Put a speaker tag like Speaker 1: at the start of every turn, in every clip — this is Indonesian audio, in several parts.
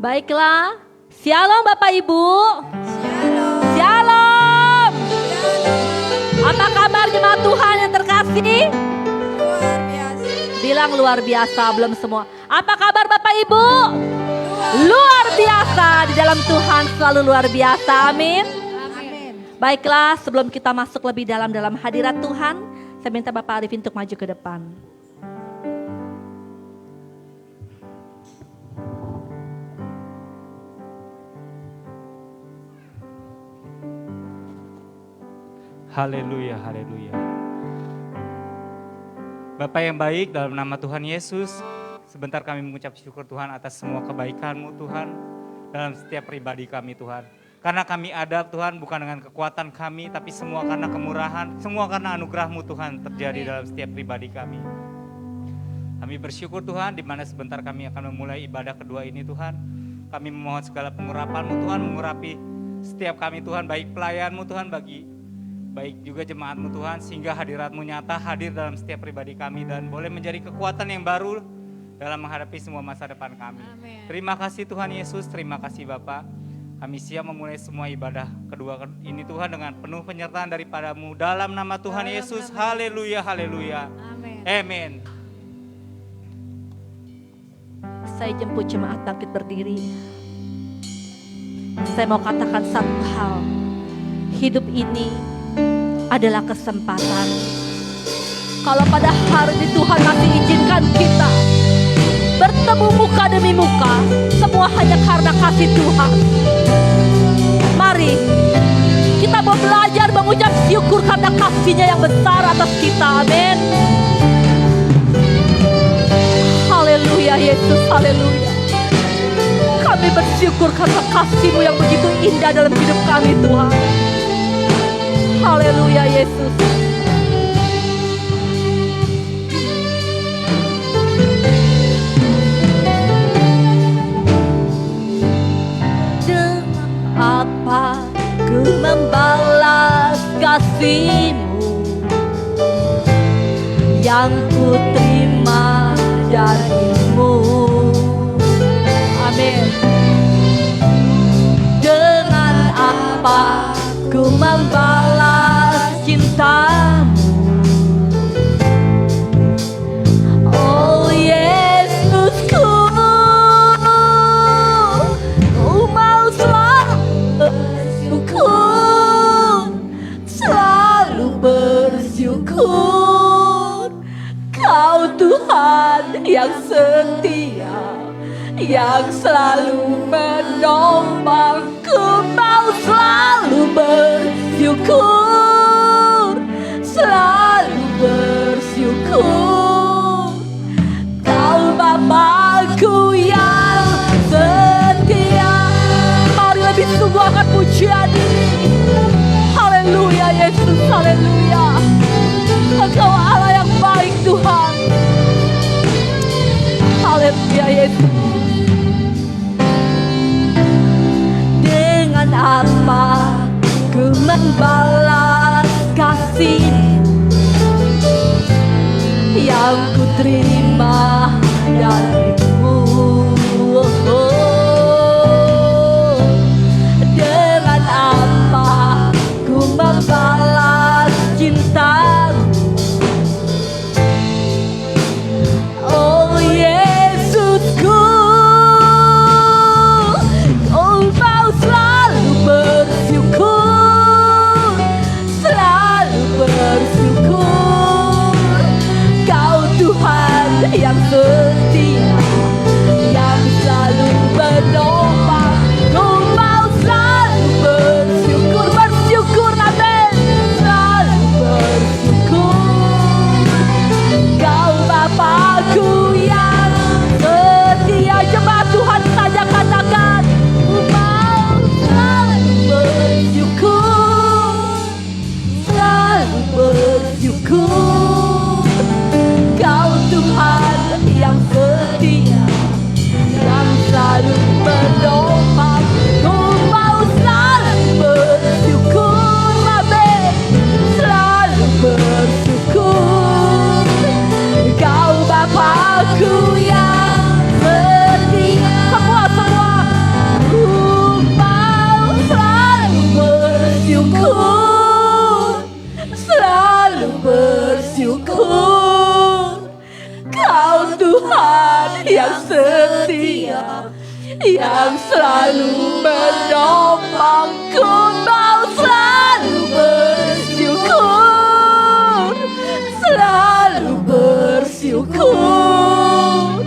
Speaker 1: Baiklah, Shalom Bapak Ibu.
Speaker 2: Shalom.
Speaker 1: Shalom. Apa kabar jemaat Tuhan yang terkasih?
Speaker 2: Luar biasa.
Speaker 1: Bilang luar biasa belum semua. Apa kabar Bapak Ibu? Luar biasa, di dalam Tuhan selalu luar biasa. Amin.
Speaker 2: Amin.
Speaker 1: Baiklah, sebelum kita masuk lebih dalam hadirat Tuhan, saya minta Bapak Arifin untuk maju ke depan.
Speaker 3: Haleluya, haleluya. Bapak yang baik, dalam nama Tuhan Yesus, sebentar kami mengucap syukur Tuhan atas semua kebaikan-Mu Tuhan, dalam setiap pribadi kami Tuhan. Karena kami ada Tuhan bukan dengan kekuatan kami, tapi semua karena kemurahan, semua karena anugerah-Mu Tuhan terjadi dalam setiap pribadi kami. Kami bersyukur Tuhan, di mana sebentar kami akan memulai ibadah kedua ini Tuhan. Kami memohon segala pengurapan-Mu Tuhan, mengurapi setiap kami Tuhan, baik pelayan-Mu Tuhan, baik juga jemaat-Mu Tuhan, sehingga hadirat-Mu nyata hadir dalam setiap pribadi kami dan boleh menjadi kekuatan yang baru dalam menghadapi semua masa depan kami.
Speaker 2: Amin.
Speaker 3: Terima kasih Tuhan Yesus, terima kasih Bapa. Kami siap memulai semua ibadah kedua ini Tuhan dengan penuh penyertaan daripada-Mu dalam nama Tuhan Yesus. Haleluya, haleluya.
Speaker 2: Amin.
Speaker 3: Amin.
Speaker 1: Saya jemput jemaat bangkit berdiri. Saya mau katakan satu hal. Hidup ini adalah kesempatan. Kalau pada hari ini Tuhan masih izinkan kita bertemu muka demi muka, semua hanya karena kasih Tuhan. Mari kita mau belajar mengucap syukur karena kasih-Nya yang besar atas kita. Amin. Haleluya Yesus, haleluya. Kami bersyukur karena kasih-Mu yang begitu indah dalam hidup kami Tuhan. Haleluya Yesus. Dengan apa ku membalas kasih-Mu yang ku terima dari-Mu. Amin. Dengan apa ku membalas cinta-Mu, oh Yesusku, ku mau selalu bersyukur, selalu bersyukur. Kau Tuhan yang setia, yang selalu menolong. Ku mau selalu bersyukur, selalu bersyukur. Kau Bapakku yang setia. Mari lebih sungguh akan pujian ini. Haleluya Yesus, haleluya. Engkau Allah yang baik Tuhan. Haleluya Yesus. Dengan apa ku membalas kasih yang ku terima dari-Mu. Dengan apa ku membalas cinta-Mu, oh Yesusku. Kau mau selalu bersyukur, selalu bersyukur. Kau Tuhan bersyukur.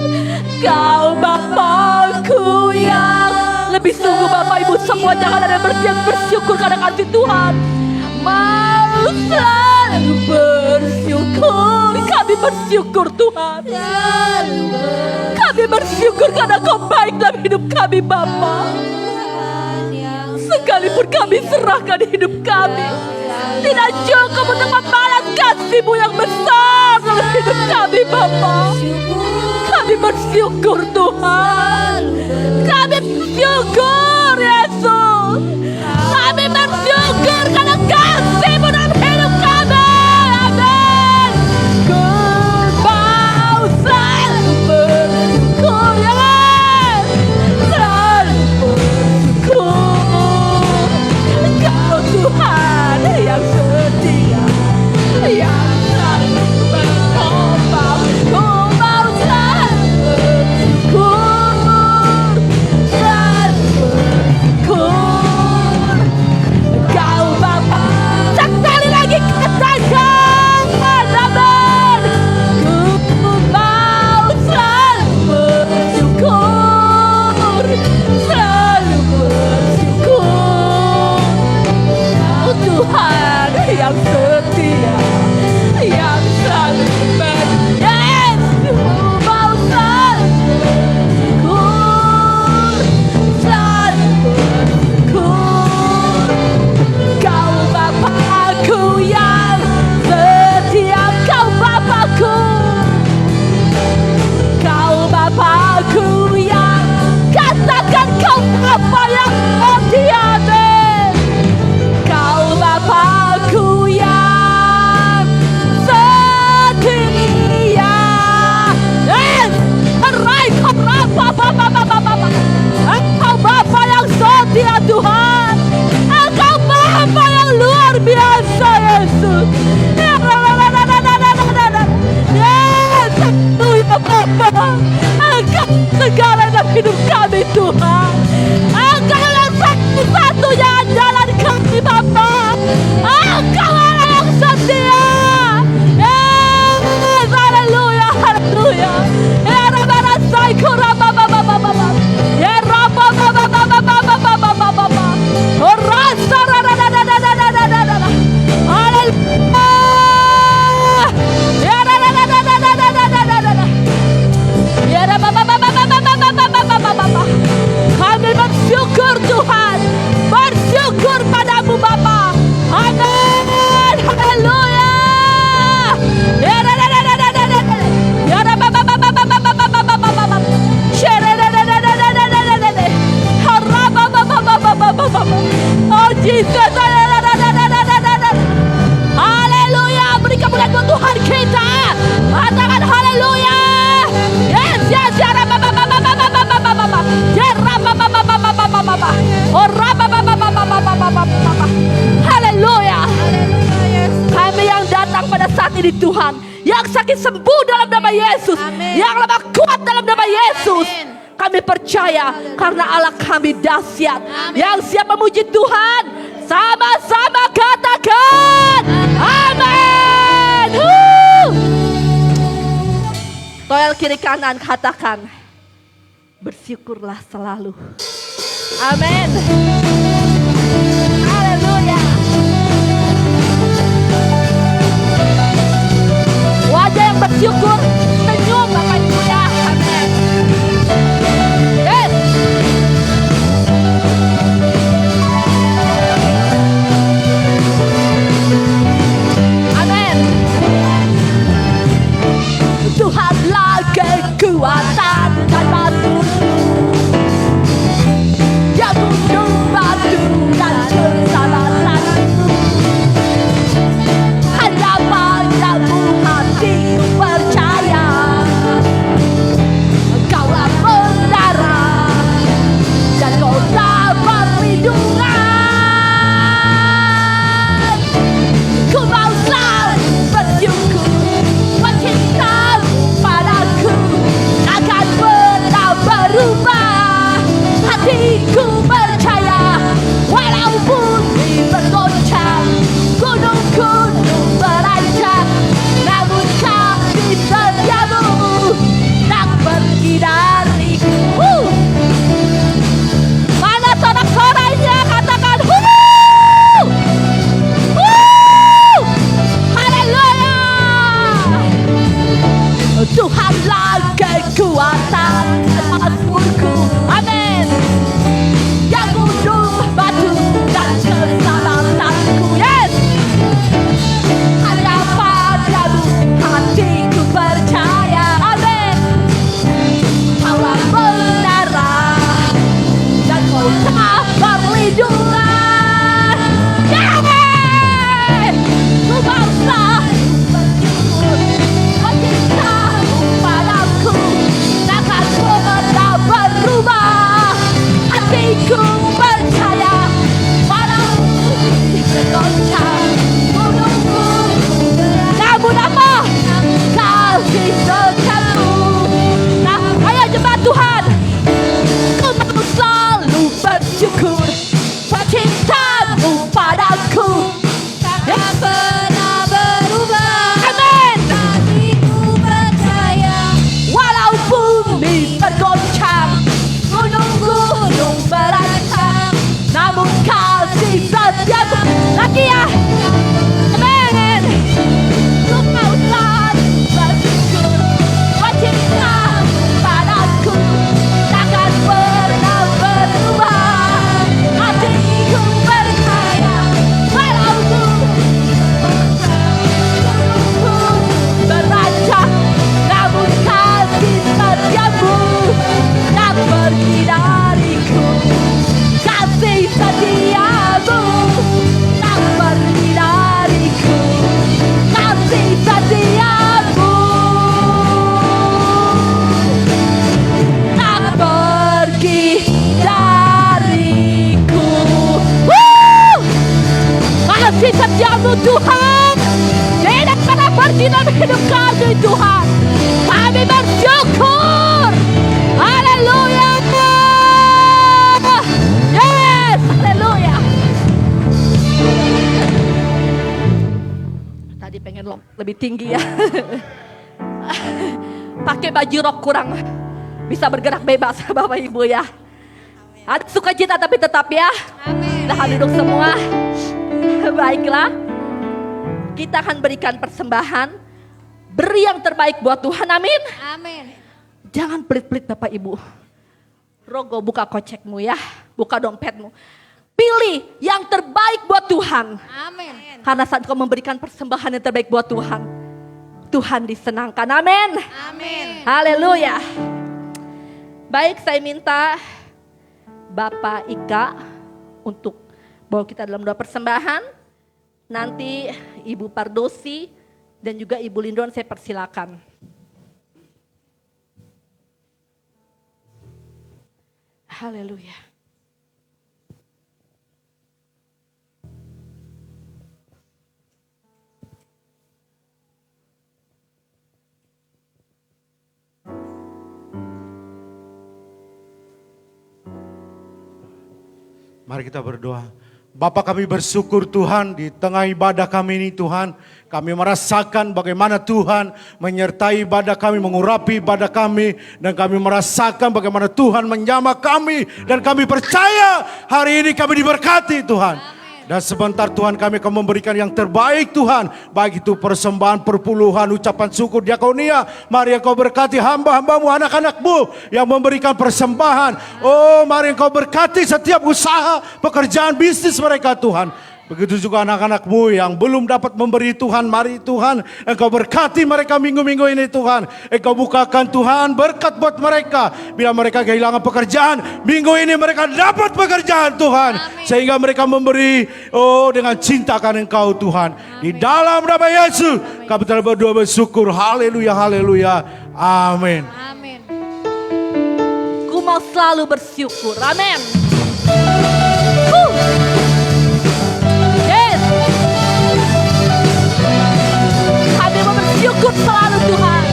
Speaker 1: Kau Bapakku yang lebih sungguh Bapak Ibu semua jangan ada bersyukur karena kasih Tuhan. Mau selalu bersyukur. Kami bersyukur Tuhan. Kami bersyukur karena Kau baik dalam hidup kami Bapa. Sekalipun kami serahkan hidup kami, tidak cukup untuk membalas kasih-Mu yang besar dalam hidup kami Bapa. Kami bersyukur Tuhan. Kami bersyukur Yesus. Kami bersyukur karena kasih-Mu dalam hidup kami. Amin. Kau selalu bersyukur ya. Selalu bersyukur. Kau Tuhan yang setia, yang selalu bertobat. Kau mau selalu bersyukur, selalu bersyukur. Kau Bapa, sekali lagi katakan amin. Ku mau selalu bersyukur, selalu bersyukur. Oh Tuhan yang setia, yang selalu yes, ku mau selalu bersyukur, selalu bersyukur. Kau Bapakku yang setia, Kau Bapakku. Kau Bapakku yang katakan Kau Bapa yang setia. Kau Bapakku yang setia. Yes, raih Kau Bapa. Engkau Bapa yang setia Tuhan. Engkau Bapa yang luar biasa Yesus. Yes, haleluya Bapa. Engkau segala dalam hidup kami Tuhan. Engkau yang satu-satunya jalan kami Bapa. Engkau Allah yang setia. Yes, haleluya. Ya Rabbana Saiku Rabba Baba. Ya Rabba Baba. Oh rasa haleluya. Ya Ya Baba. Kami bersyukur Tuhan. Bersyukur padamu Bapa. Amin. Haleluya. Ya Oh Jesus. Haleluya. Beri kemuliaan buat Tuhan kita. Katakan haleluya. Yes. Ya haleluya. Kami yang datang pada saat ini Tuhan, yang sakit sembuh dalam nama Yesus, yang lemah kuat dalam nama Yesus. Kami percaya karena Allah kami dahsyat, yang siap memuji Tuhan. Sama-sama katakan amin. Toel kiri kanan katakan bersyukurlah selalu. Amin. Haleluya. Wajah yang bersyukur senyum Bapak Ibu ya. Amin. Yes. Amin. Tuhanlah kekuatan dan batu, yang gunung batu dan kerja-Mu Tuhan. Tidak pernah berhenti dalam hidup kami Tuhan. Kami bersyukur. Haleluya. Yes, haleluya. Tadi pengen lebih tinggi ya. Pakai baju rok kurang bisa bergerak bebas Bapak Ibu ya. Ada sukacita tapi tetap ya.
Speaker 2: Amin.
Speaker 1: Tahan duduk semua. Baiklah. Kita akan berikan persembahan. Beri yang terbaik buat Tuhan, amin.
Speaker 2: Amin.
Speaker 1: Jangan pelit-pelit Bapak Ibu. Rogo buka kocekmu ya. Buka dompetmu. Pilih yang terbaik buat Tuhan.
Speaker 2: Amin.
Speaker 1: Karena saat kau memberikan persembahan yang terbaik buat Tuhan, Tuhan disenangkan, amin.
Speaker 2: Amin.
Speaker 1: Haleluya. Baik, saya minta Bapak Ika untuk bawa kita dalam doa persembahan. Nanti Ibu Pardosi dan juga Ibu Lindron saya persilakan. Haleluya.
Speaker 4: Mari kita berdoa. Bapa, kami bersyukur Tuhan di tengah ibadah kami ini Tuhan. Kami merasakan bagaimana Tuhan menyertai ibadah kami, mengurapi ibadah kami. Dan kami merasakan bagaimana Tuhan menjamah kami. Dan kami percaya hari ini kami diberkati Tuhan. Dan sebentar Tuhan kami akan memberikan yang terbaik Tuhan. Baik itu persembahan, perpuluhan, ucapan syukur, diakonia. Mari Engkau berkati hamba-hambamu, anak-anakmu yang memberikan persembahan. Oh mari Engkau berkati setiap usaha, pekerjaan, bisnis mereka Tuhan. Begitu juga anak-anakmu yang belum dapat memberi Tuhan. Mari Tuhan Engkau berkati mereka minggu-minggu ini Tuhan. Engkau bukakan Tuhan berkat buat mereka. Bila mereka kehilangan pekerjaan, minggu ini mereka dapat pekerjaan Tuhan.
Speaker 2: Amin.
Speaker 4: Sehingga mereka memberi dengan cinta akan Engkau Tuhan. Di dalam nama Yesus kami telah berdoa bersyukur. Haleluya, haleluya. Amin.
Speaker 2: Amin.
Speaker 1: Ku mau selalu bersyukur, amin. Yes. Kami mau bersyukur selalu Tuhan.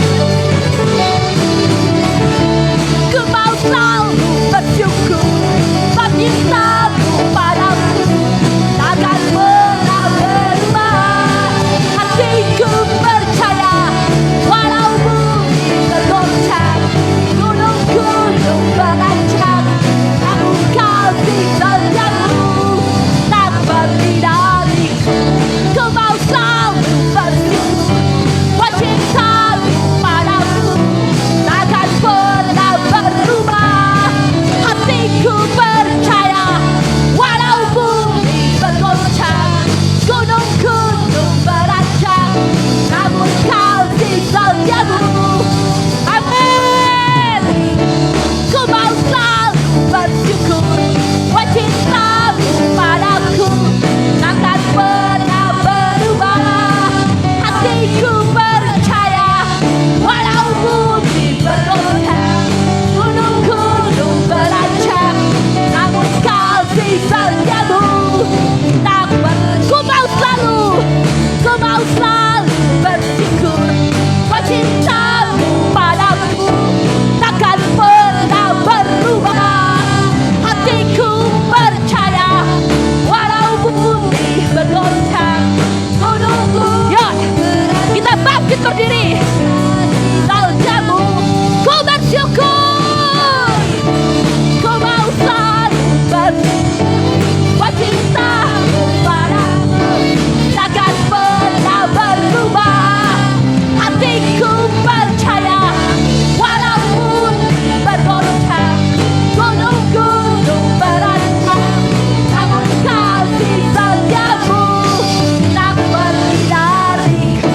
Speaker 1: Ku mau selalu bersyukur. Cintamu padaku takkan pernah berubah. Hatiku percaya walau bumi bergoncang, gunung-gunung berancang, namun kasih setiamu tak pergi dariku. Ku mau selalu bersyukur. Cintamu padaku takkan pernah berubah. Hatiku percaya walau bumi bergoncang, gunung-gunung berancang, namun kasih setiamu. Amin. Ku mau selalu bersyukur. Cintamu padaku takkan pernah berubah. Hatiku percaya walau bumi bergoncang, gunung-gunung berancang, namun kasih setiamu tak pernah. Ku mau selalu bersyukur. Cintamu padaku takkan pernah berubah. Hatiku percaya walau bumi bergoncang, gunung-gunung. Ya, kita bangkit berdiri. Setiamu ku bersyukur. Ku mau selalu bersyukur. Cintamu padaku takkan pernah berubah. Hatiku percaya walau bumi bergoncang, gunung-gunung berancang, namun kasih setiamu tak pergi dariku.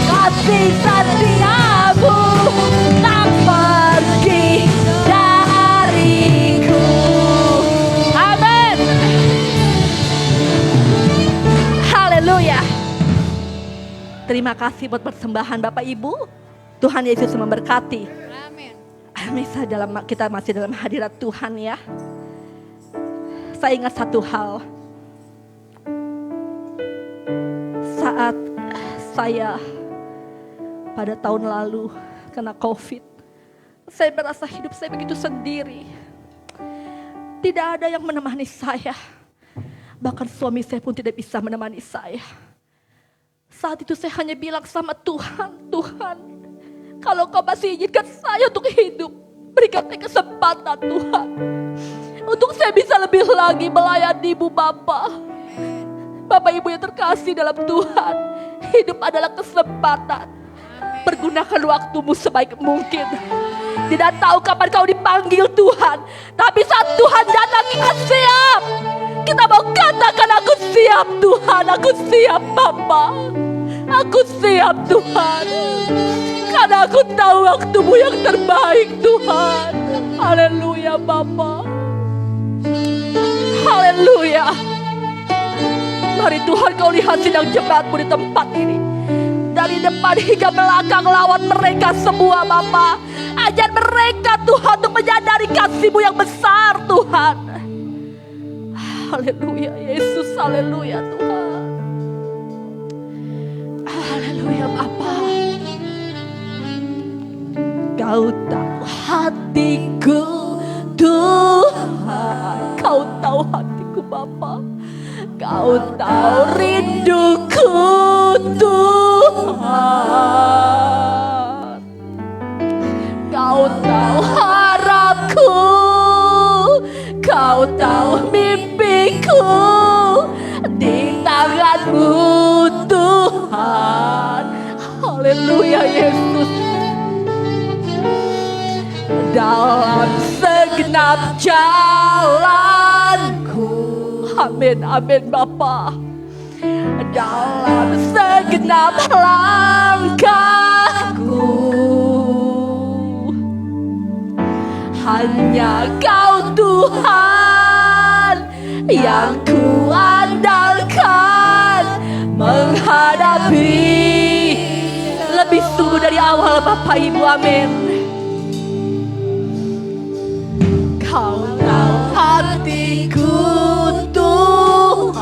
Speaker 1: Kasih setiamu tak pergi dariku. Amin. Haleluya. Terima kasih buat persembahan Bapak Ibu. Tuhan Yesus memberkati.
Speaker 2: Amin.
Speaker 1: Kita masih dalam hadirat Tuhan ya. Saya ingat satu hal. saat saya pada tahun lalu kena COVID, saya merasa hidup saya begitu sendiri. Tidak ada yang menemani saya. Bahkan suami saya pun tidak bisa menemani saya. Saat itu saya hanya bilang sama Tuhan, Tuhan, kalau Kau masih izinkan saya untuk hidup, berikan saya kesempatan Tuhan. Untuk saya bisa lebih lagi melayani Ibu Bapa. Bapak Ibu yang terkasih dalam Tuhan, hidup adalah kesempatan. Pergunakan waktumu sebaik mungkin. Tidak tahu kapan kau dipanggil Tuhan, tapi saat Tuhan datang kita siap. Kita mau katakan, aku siap Tuhan, aku siap Bapa. Aku siap Tuhan. Karena aku tahu waktumu yang terbaik Tuhan. Haleluya Bapa. Haleluya. Mari Tuhan kau lihat sidang jemaatmu di tempat ini. Dari depan hingga belakang lawan mereka semua Bapa. Ajar mereka Tuhan untuk menyadari kasih-Mu yang besar Tuhan. Haleluya Yesus, haleluya Tuhan. Haleluya Bapa. Kau tahu hatiku Tuhan. Kau tahu hatiku Bapa. Kau tahu rinduku Tuhan. Kau tahu harapku. Kau tahu mimpiku. Di tangan-Mu Tuhan. Haleluya Yesus. Dalam segenap jalanku. Amin, amin Bapa. Dalam segenap langkahku, hanya Kau Tuhan yang ku andalkan menghadapi lebih sungguh dari awal Bapak Ibu, amin. Kau tahu hatiku Tuhan.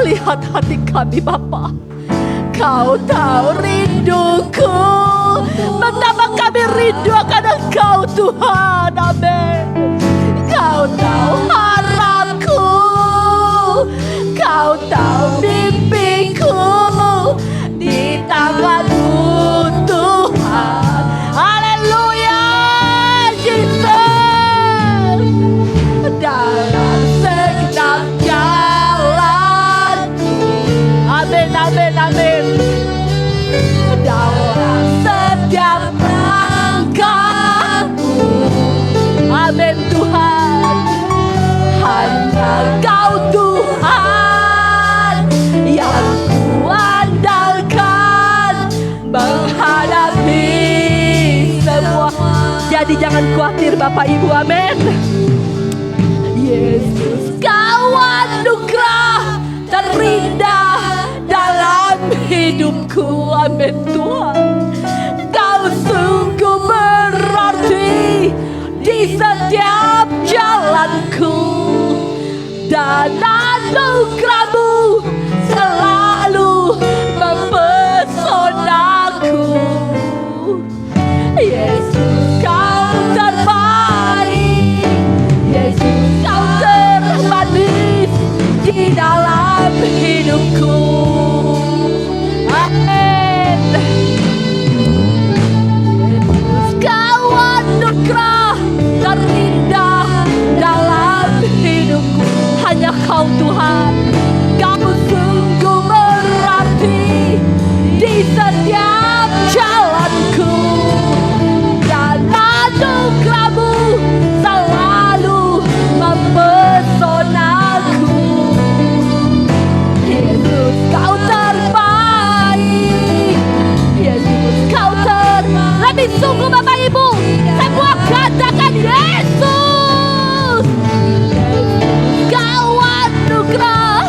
Speaker 1: Lihat hati kami Bapa. Kau tahu rinduku. Betapa kami rindu akan Engkau Tuhan, amin. Kau tahu harapku. Kau tahu mimpiku. Di tangan-Mu Tuhan. Haleluya Jesus. Dalam segenap jalanku. Amin, amin, amin. Dalam setiap langkahku. Amin Tuhan. Hanya Kau Tuhan yang ku andalkan menghadapi semua. Jadi jangan khawatir Bapak Ibu, amin. Yesus, Kau anugerah terindah dalam hidupku, amin Tuhan. Kau sungguh berarti di setiap jalanku. Dan anugerah-Mu selalu mempesonaku. Yesus, Kau terbaik. Yesus, Kau termanis di dalam hidupku. Amin. Yesus, Kau anugerah terindah dalam hidupku. Hanya Kau Tuhan. Kau sungguh berarti di setiap jalanku. Dan anugerah-Mu selalu mempesonaku. Yesus, Kau terbaik. Yesus, Kau lebih sungguh Bapak Ibu. Semua katakan Yesus. Kau anugerah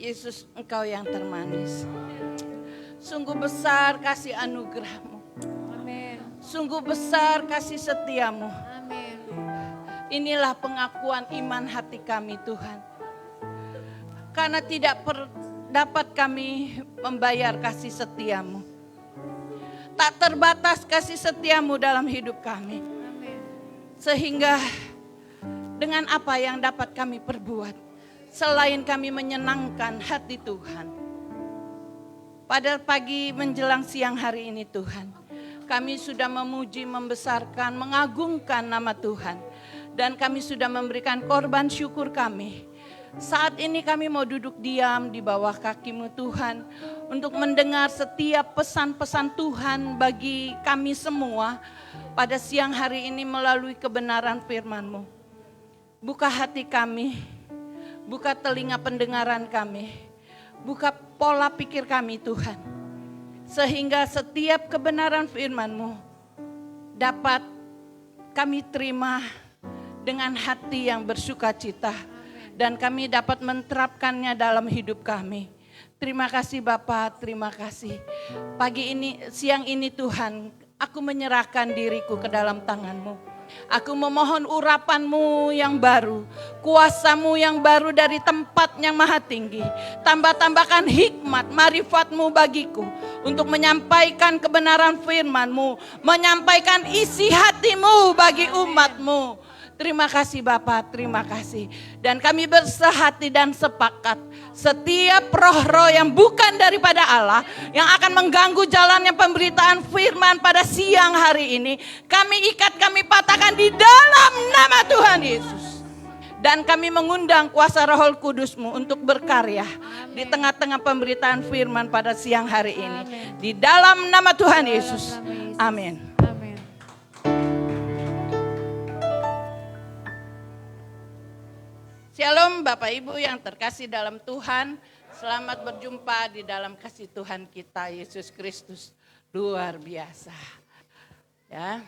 Speaker 5: Yesus, Engkau yang termanis. Sungguh besar kasih anugerah-Mu.
Speaker 2: Amin.
Speaker 5: Sungguh besar kasih setiamu.
Speaker 2: Amin.
Speaker 5: Inilah pengakuan iman hati kami Tuhan. Karena tidak dapat kami membayar kasih setiamu. Tak terbatas kasih setiamu dalam hidup kami.
Speaker 2: Amin.
Speaker 5: Sehingga dengan apa yang dapat kami perbuat. Selain kami menyenangkan hati Tuhan. Pada pagi menjelang siang hari ini Tuhan. Kami sudah memuji, membesarkan, mengagungkan nama Tuhan. Dan kami sudah memberikan korban syukur kami. Saat ini kami mau duduk diam di bawah kaki-Mu Tuhan. Untuk mendengar setiap pesan-pesan Tuhan bagi kami semua. Pada siang hari ini melalui kebenaran firman-Mu. Buka hati kami. Buka telinga pendengaran kami. Buka pola pikir kami Tuhan. Sehingga setiap kebenaran firman-Mu dapat kami terima dengan hati yang bersuka cita. Dan kami dapat menerapkannya dalam hidup kami. Terima kasih Bapa, terima kasih. Pagi ini, siang ini Tuhan, aku menyerahkan diriku ke dalam tangan-Mu. Aku memohon urapan-Mu yang baru, kuasa-Mu yang baru dari tempat yang maha tinggi. Tambah-tambahkan hikmat, marifat-Mu bagiku untuk menyampaikan kebenaran firman-Mu, menyampaikan isi hati-Mu bagi umat-Mu. Terima kasih Bapa, terima kasih. Dan kami bersehati dan sepakat. Setiap roh-roh yang bukan daripada Allah, yang akan mengganggu jalannya pemberitaan firman pada siang hari ini, kami ikat, kami patahkan di dalam nama Tuhan Yesus. Dan kami mengundang kuasa Roh Kudus-Mu untuk berkarya di tengah-tengah pemberitaan firman pada siang hari ini. Di dalam nama Tuhan Yesus. Amin.
Speaker 2: Amin.
Speaker 5: Shalom Bapak Ibu yang terkasih dalam Tuhan. Selamat berjumpa di dalam kasih Tuhan kita Yesus Kristus. Luar biasa. Ya.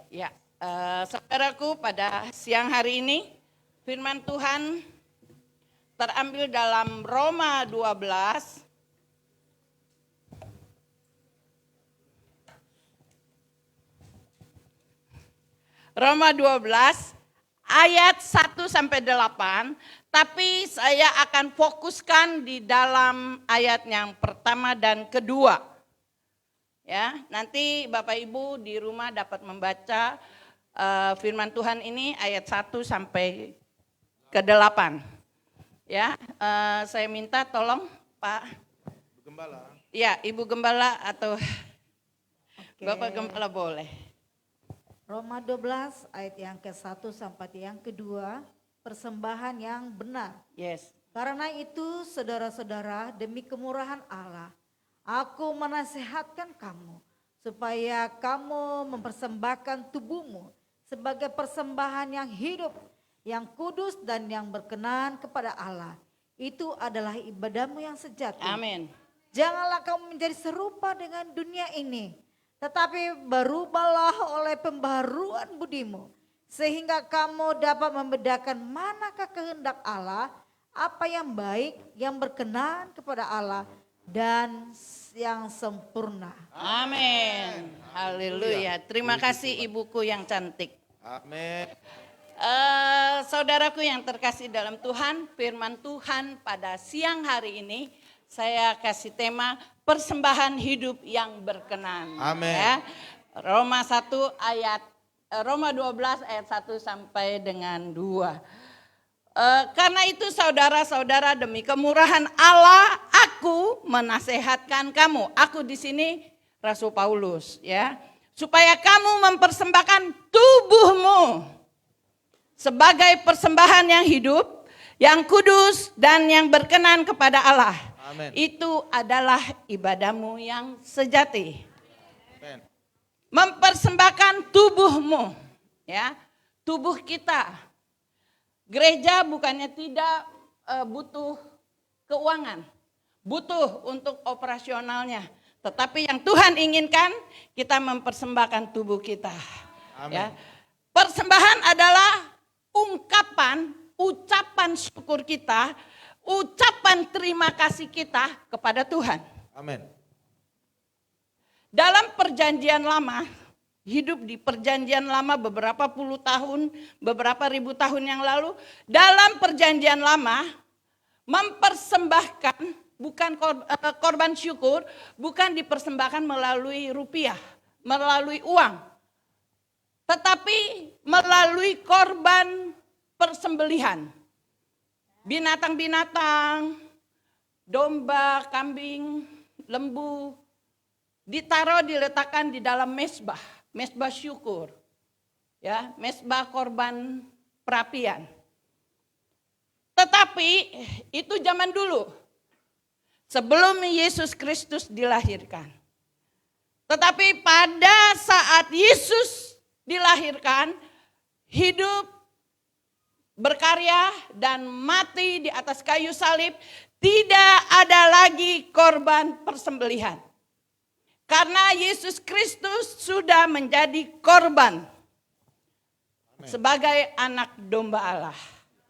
Speaker 5: Ya, saudaraku, pada siang hari ini firman Tuhan terambil dalam Roma 12 Roma 12 ayat 1 sampai 8, tapi saya akan fokuskan di dalam ayat yang pertama dan kedua. Ya, nanti Bapak Ibu di rumah dapat membaca firman Tuhan ini ayat 1 sampai ke 8. Ya, saya minta tolong Pak
Speaker 6: Gembala.
Speaker 5: Ya, Ibu Gembala atau Bapak Gembala boleh.
Speaker 7: Roma 12 ayat yang ke-1 sampai yang kedua, persembahan yang benar.
Speaker 5: Yes.
Speaker 7: Karena itu saudara-saudara, demi kemurahan Allah, aku menasihatkan kamu supaya kamu mempersembahkan tubuhmu sebagai persembahan yang hidup, yang kudus dan yang berkenan kepada Allah. Itu adalah ibadahmu yang sejati.
Speaker 5: Amin.
Speaker 7: Janganlah kamu menjadi serupa dengan dunia ini, tetapi berubahlah oleh pembaharuan budimu, sehingga kamu dapat membedakan manakah kehendak Allah, apa yang baik, yang berkenan kepada Allah, dan yang sempurna.
Speaker 5: Amin. Haleluya. Terima kasih ibuku yang cantik.
Speaker 6: Amin.
Speaker 5: Saudaraku yang terkasih dalam Tuhan, firman Tuhan pada siang hari ini saya kasih tema persembahan hidup yang berkenan.
Speaker 6: Amin.
Speaker 5: Ya. Roma 12 ayat 1 sampai dengan 2. Karena itu saudara-saudara, demi kemurahan Allah aku menasehatkan kamu. Aku di sini Rasul Paulus, ya. Supaya kamu mempersembahkan tubuhmu sebagai persembahan yang hidup, yang kudus dan yang berkenan kepada Allah.
Speaker 6: Amin.
Speaker 5: Itu adalah ibadahmu yang sejati.
Speaker 6: Amin.
Speaker 5: Mempersembahkan tubuhmu, ya, tubuh kita. Gereja bukannya tidak butuh keuangan, butuh untuk operasionalnya. Tetapi yang Tuhan inginkan kita mempersembahkan tubuh kita.
Speaker 6: Amin.
Speaker 5: Ya. Persembahan adalah ungkapan menyatakan ucapan syukur kita, ucapan terima kasih kita kepada Tuhan.
Speaker 6: Amin.
Speaker 5: Dalam perjanjian lama, hidup di perjanjian lama beberapa puluh tahun, beberapa ribu tahun yang lalu, dalam perjanjian lama mempersembahkan bukan korban syukur, bukan dipersembahkan melalui rupiah, melalui uang, tetapi melalui korban persembelihan. Binatang-binatang, domba, kambing, lembu, diletakkan di dalam mesbah, mesbah syukur. Ya, mesbah korban perapian. Tetapi itu zaman dulu. Sebelum Yesus Kristus dilahirkan. Tetapi pada saat Yesus dilahirkan, hidup, berkarya dan mati di atas kayu salib, tidak ada lagi korban persembelihan. Karena Yesus Kristus sudah menjadi korban sebagai anak domba Allah.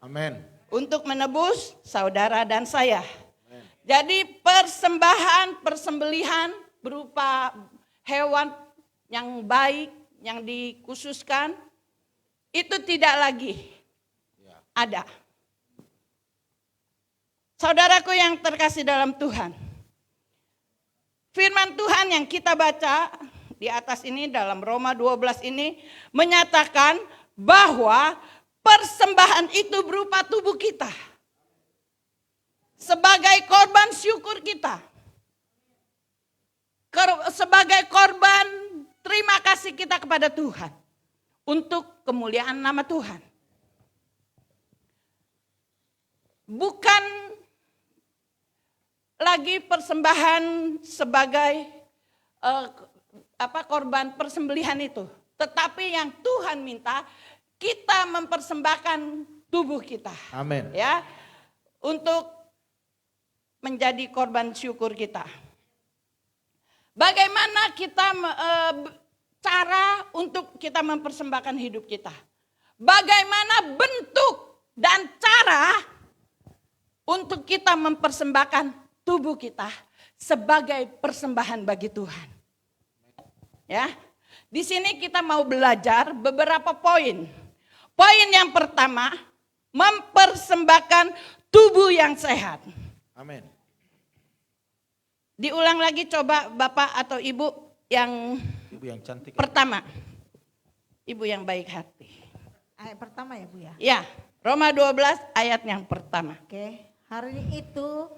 Speaker 6: Amin.
Speaker 5: Untuk menebus saudara dan saya. Jadi persembahan persembelihan berupa hewan yang baik, yang dikhususkan, itu tidak lagi ada. Saudaraku yang terkasih dalam Tuhan, firman Tuhan yang kita baca di atas ini dalam Roma 12 ini menyatakan bahwa persembahan itu berupa tubuh kita sebagai korban syukur kita, sebagai korban terima kasih kita kepada Tuhan untuk kemuliaan nama Tuhan. Bukan lagi persembahan sebagai korban persembelihan itu, tetapi yang Tuhan minta kita mempersembahkan tubuh kita.
Speaker 6: Amin.
Speaker 5: Ya, untuk menjadi korban syukur kita. Bagaimana kita cara untuk kita mempersembahkan hidup kita? Bagaimana bentuk dan cara untuk kita mempersembahkan tubuh kita sebagai persembahan bagi Tuhan? Ya, di sini kita mau belajar beberapa poin. Poin yang pertama, mempersembahkan tubuh yang sehat.
Speaker 6: Amin.
Speaker 5: Diulang lagi coba Bapak atau Ibu yang
Speaker 6: Ibu yang cantik.
Speaker 5: pertama. Ibu yang baik hati.
Speaker 7: Ayat pertama ya Bu ya.
Speaker 5: Ya, Roma 12 ayat yang pertama.
Speaker 7: Oke, hari itu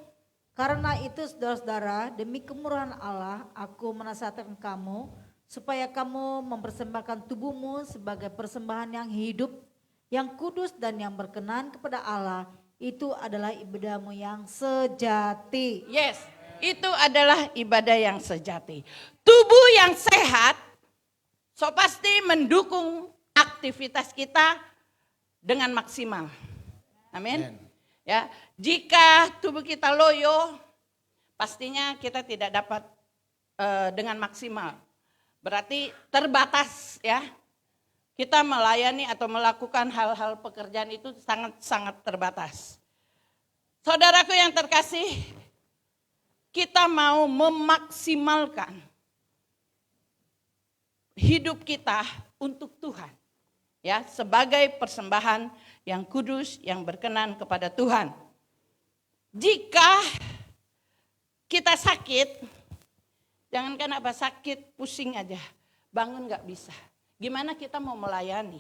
Speaker 7: karena itu saudara-saudara, demi kemurahan Allah aku menasihatkan kamu supaya kamu mempersembahkan tubuhmu sebagai persembahan yang hidup, yang kudus dan yang berkenan kepada Allah. Itu adalah ibadahmu yang sejati.
Speaker 5: Yes, itu adalah ibadah yang sejati. Tubuh yang sehat so pasti mendukung aktivitas kita dengan maksimal. Amin.
Speaker 6: Amin.
Speaker 5: Ya, jika tubuh kita loyo, pastinya kita tidak dapat dengan maksimal. Berarti terbatas ya. Kita melayani atau melakukan hal-hal pekerjaan itu sangat-sangat terbatas. Saudaraku yang terkasih, kita mau memaksimalkan hidup kita untuk Tuhan. Ya, sebagai persembahan yang kudus, yang berkenan kepada Tuhan. Jika kita sakit, jangankan apa sakit, pusing aja, bangun gak bisa. Gimana kita mau melayani,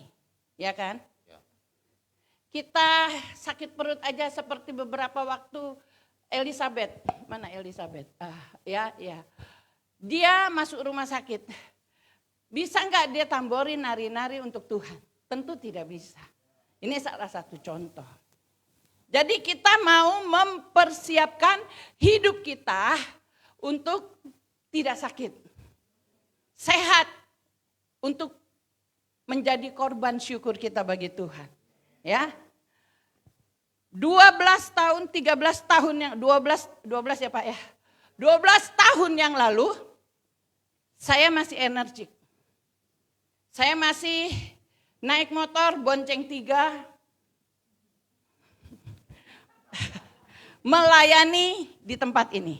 Speaker 5: ya kan?
Speaker 6: Ya.
Speaker 5: Kita sakit perut aja seperti beberapa waktu Elizabeth, mana Elizabeth? Ya. Dia masuk rumah sakit. Bisa nggak dia tamborin nari-nari untuk Tuhan? Tentu tidak bisa. Ini salah satu contoh. Jadi kita mau mempersiapkan hidup kita untuk tidak sakit, sehat, untuk menjadi korban syukur kita bagi Tuhan. Ya. 12 tahun, 13 tahun yang 12 ya Pak ya. 12 tahun yang lalu saya masih energik. Saya masih naik motor bonceng 3 melayani di tempat ini.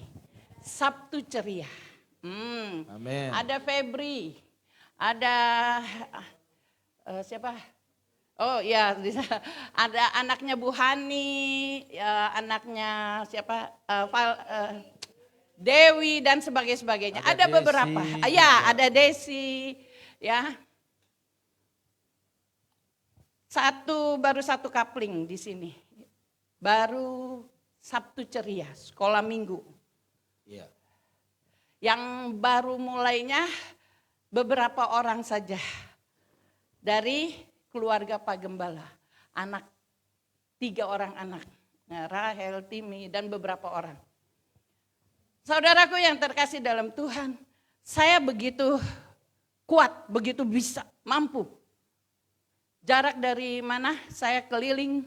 Speaker 5: Sabtu ceria.
Speaker 6: Amin.
Speaker 5: Ada Febri, ada siapa? Oh ya, ada anaknya Bu Hani, ya, anaknya siapa? Dewi dan sebagainya.
Speaker 6: Ada
Speaker 5: Ada beberapa.
Speaker 6: Desi.
Speaker 5: Ya, ada Desi, ya. Baru satu kapling di sini. Baru Sabtu ceria, sekolah minggu.
Speaker 6: Iya.
Speaker 5: Yang baru mulainya beberapa orang saja dari keluarga Pak Gembala. 3 orang anak. Nah, Rahel, Timi, dan beberapa orang. Saudaraku yang terkasih dalam Tuhan, saya begitu kuat, begitu bisa, mampu. Jarak dari mana saya keliling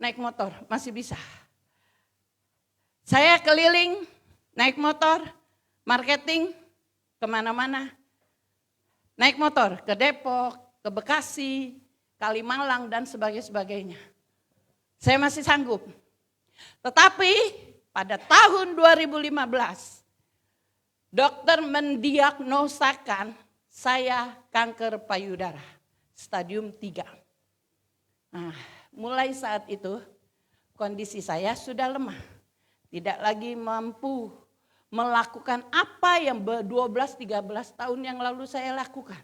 Speaker 5: naik motor, masih bisa. Saya keliling naik motor, marketing, kemana-mana. Naik motor ke Depok, ke Bekasi, Kalimalang, dan sebagainya. Saya masih sanggup. Tetapi pada tahun 2015, dokter mendiagnosakan saya kanker payudara, stadium 3. Nah, mulai saat itu kondisi saya sudah lemah. Tidak lagi mampu melakukan apa yang 12-13 tahun yang lalu saya lakukan.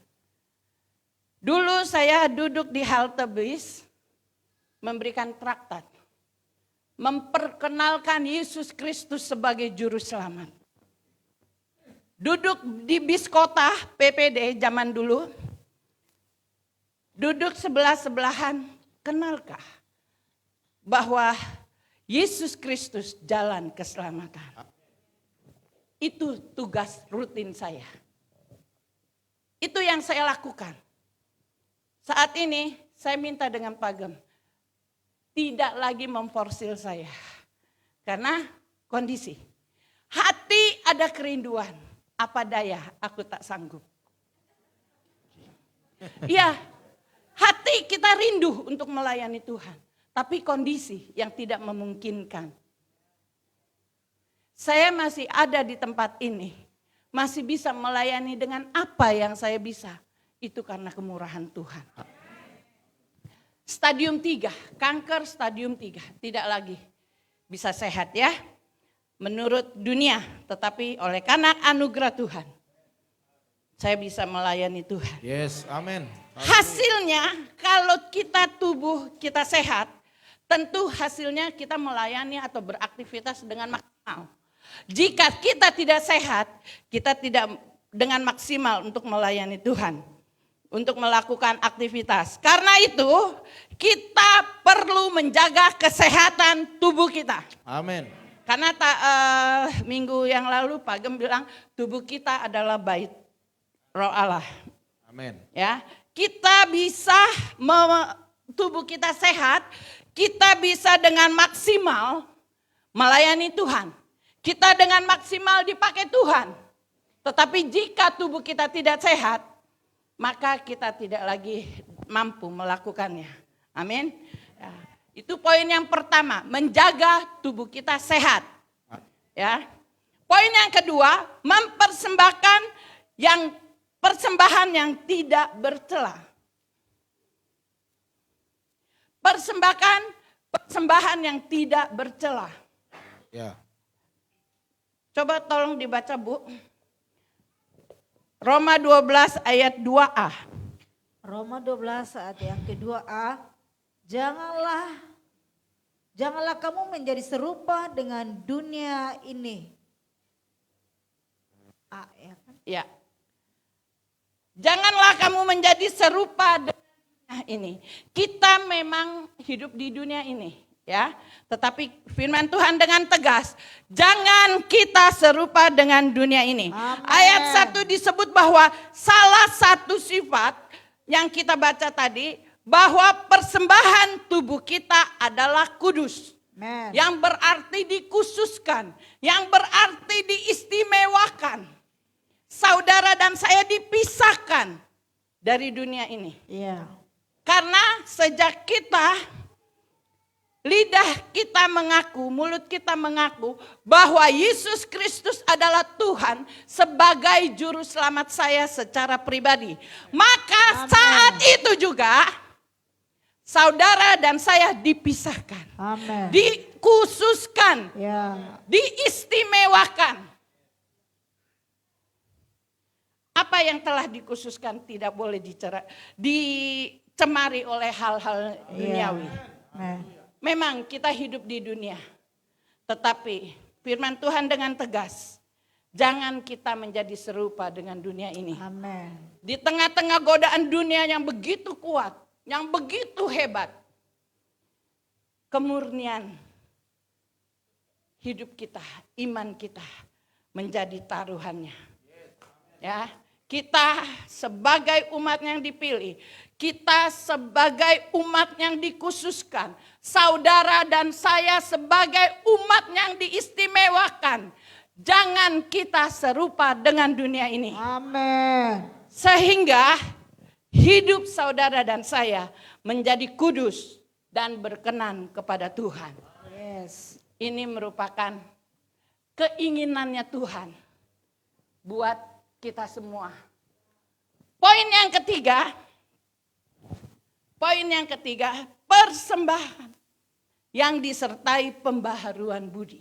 Speaker 5: Dulu saya duduk di halte bis, memberikan traktat. Memperkenalkan Yesus Kristus sebagai juru selamat. Duduk di bis kota PPD zaman dulu. Duduk sebelah-sebelahan, kenalkah bahwa Yesus Kristus jalan keselamatan. Itu tugas rutin saya. Itu yang saya lakukan. Saat ini saya minta dengan Pak Gem, tidak lagi memforsil saya. Karena kondisi. Hati ada kerinduan, apa daya aku tak sanggup. Iya, hati kita rindu untuk melayani Tuhan. Tapi kondisi yang tidak memungkinkan. Saya masih ada di tempat ini. Masih bisa melayani dengan apa yang saya bisa. Itu karena kemurahan Tuhan. Stadium 3, kanker stadium 3. Tidak lagi bisa sehat ya. Menurut dunia, tetapi oleh karena anugerah Tuhan. Saya bisa melayani Tuhan.
Speaker 6: Yes, amin.
Speaker 5: Hasilnya kalau tubuh kita sehat, tentu hasilnya kita melayani atau beraktivitas dengan maksimal. Jika kita tidak sehat, kita tidak dengan maksimal untuk melayani Tuhan. Untuk melakukan aktivitas. Karena itu kita perlu menjaga kesehatan tubuh kita.
Speaker 6: Amin.
Speaker 5: Karena minggu yang lalu Pak Gem bilang tubuh kita adalah bait Roh Allah.
Speaker 6: Amin.
Speaker 5: Ya, kita bisa tubuh kita sehat, kita bisa dengan maksimal melayani Tuhan. Kita dengan maksimal dipakai Tuhan. Tetapi jika tubuh kita tidak sehat, maka kita tidak lagi mampu melakukannya. Amin. Ya, itu poin yang pertama, menjaga tubuh kita sehat. Ya. Poin yang kedua, mempersembahkan persembahan yang tidak bercela. Persembahan yang tidak bercela.
Speaker 6: Ya.
Speaker 5: Coba tolong dibaca Bu. Roma 12 ayat 2a.
Speaker 7: Roma 12 ayat yang kedua-a. Janganlah kamu menjadi serupa dengan dunia ini. A, ya kan?
Speaker 5: Ya. Janganlah kamu menjadi serupa dengan dunia ini. Kita memang hidup di dunia ini, ya. Tetapi firman Tuhan dengan tegas, jangan kita serupa dengan dunia ini.
Speaker 7: Amen.
Speaker 5: Ayat 1 disebut bahwa salah satu sifat yang kita baca tadi, bahwa persembahan tubuh kita adalah kudus.
Speaker 7: Amen.
Speaker 5: Yang berarti dikhususkan, yang berarti diistimewakan. Saudara dan saya dipisahkan dari dunia ini.
Speaker 7: Iya.
Speaker 5: Karena sejak kita lidah kita mengaku, mulut kita mengaku bahwa Yesus Kristus adalah Tuhan sebagai juru selamat saya secara pribadi. Maka saat itu juga saudara dan saya dipisahkan,
Speaker 7: Amin.
Speaker 5: dikhususkan,
Speaker 7: Ya.
Speaker 5: diistimewakan. Apa yang telah dikhususkan tidak boleh dicemari oleh hal-hal duniawi.
Speaker 7: Amin.
Speaker 5: Memang kita hidup di dunia, tetapi firman Tuhan dengan tegas, jangan kita menjadi serupa dengan dunia ini.
Speaker 7: Amin.
Speaker 5: Di tengah-tengah godaan dunia yang begitu kuat, yang begitu hebat, kemurnian hidup kita, iman kita menjadi taruhannya. Ya, kita sebagai umat yang dipilih, kita sebagai umat yang dikhususkan, saudara dan saya sebagai umat yang diistimewakan, jangan kita serupa dengan dunia ini.
Speaker 7: Amin.
Speaker 5: Sehingga hidup saudara dan saya menjadi kudus dan berkenan kepada Tuhan.
Speaker 7: Yes.
Speaker 5: Ini merupakan keinginannya Tuhan buat kita semua. Poin yang ketiga, persembahan yang disertai pembaharuan budi.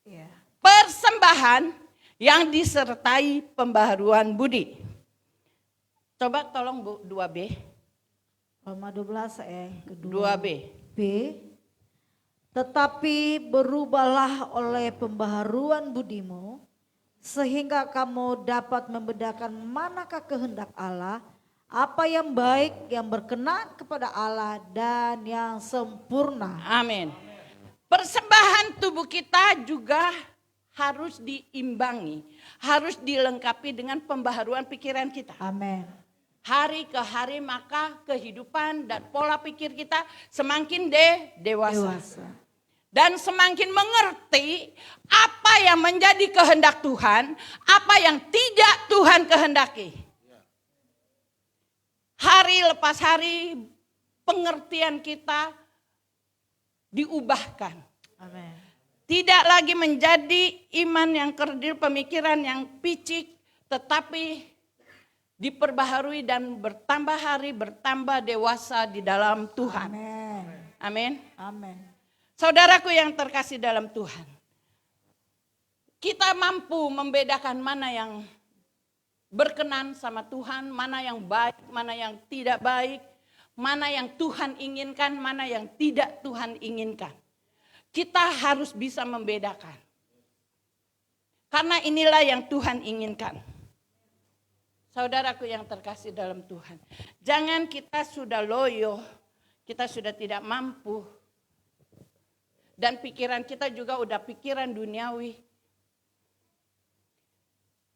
Speaker 7: Ya.
Speaker 5: Persembahan yang disertai pembaharuan budi. Coba tolong Bu, 2B.
Speaker 7: Roma 12 yang kedua.
Speaker 5: 2B.
Speaker 7: B. Tetapi berubahlah oleh pembaharuan budimu, sehingga kamu dapat membedakan manakah kehendak Allah, apa yang baik, yang berkenan kepada Allah, dan yang sempurna.
Speaker 5: Amin. Persembahan tubuh kita juga harus diimbangi, harus dilengkapi dengan pembaharuan pikiran kita.
Speaker 7: Amin.
Speaker 5: Hari ke hari maka kehidupan dan pola pikir kita semakin dewasa. Dan semakin mengerti apa yang menjadi kehendak Tuhan, apa yang tidak Tuhan kehendaki. Hari lepas hari pengertian kita diubahkan.
Speaker 7: Amin.
Speaker 5: Tidak lagi menjadi iman yang kerdil, pemikiran yang picik, tetapi diperbaharui dan bertambah hari, bertambah dewasa di dalam Tuhan.
Speaker 7: Amin.
Speaker 5: Amin.
Speaker 7: Amin.
Speaker 5: Saudaraku yang terkasih dalam Tuhan, kita mampu membedakan mana yang berkenan sama Tuhan, mana yang baik, mana yang tidak baik, mana yang Tuhan inginkan, mana yang tidak Tuhan inginkan. Kita harus bisa membedakan. Karena inilah yang Tuhan inginkan. Saudaraku yang terkasih dalam Tuhan, jangan kita sudah loyo, kita sudah tidak mampu, dan pikiran kita juga udah pikiran duniawi.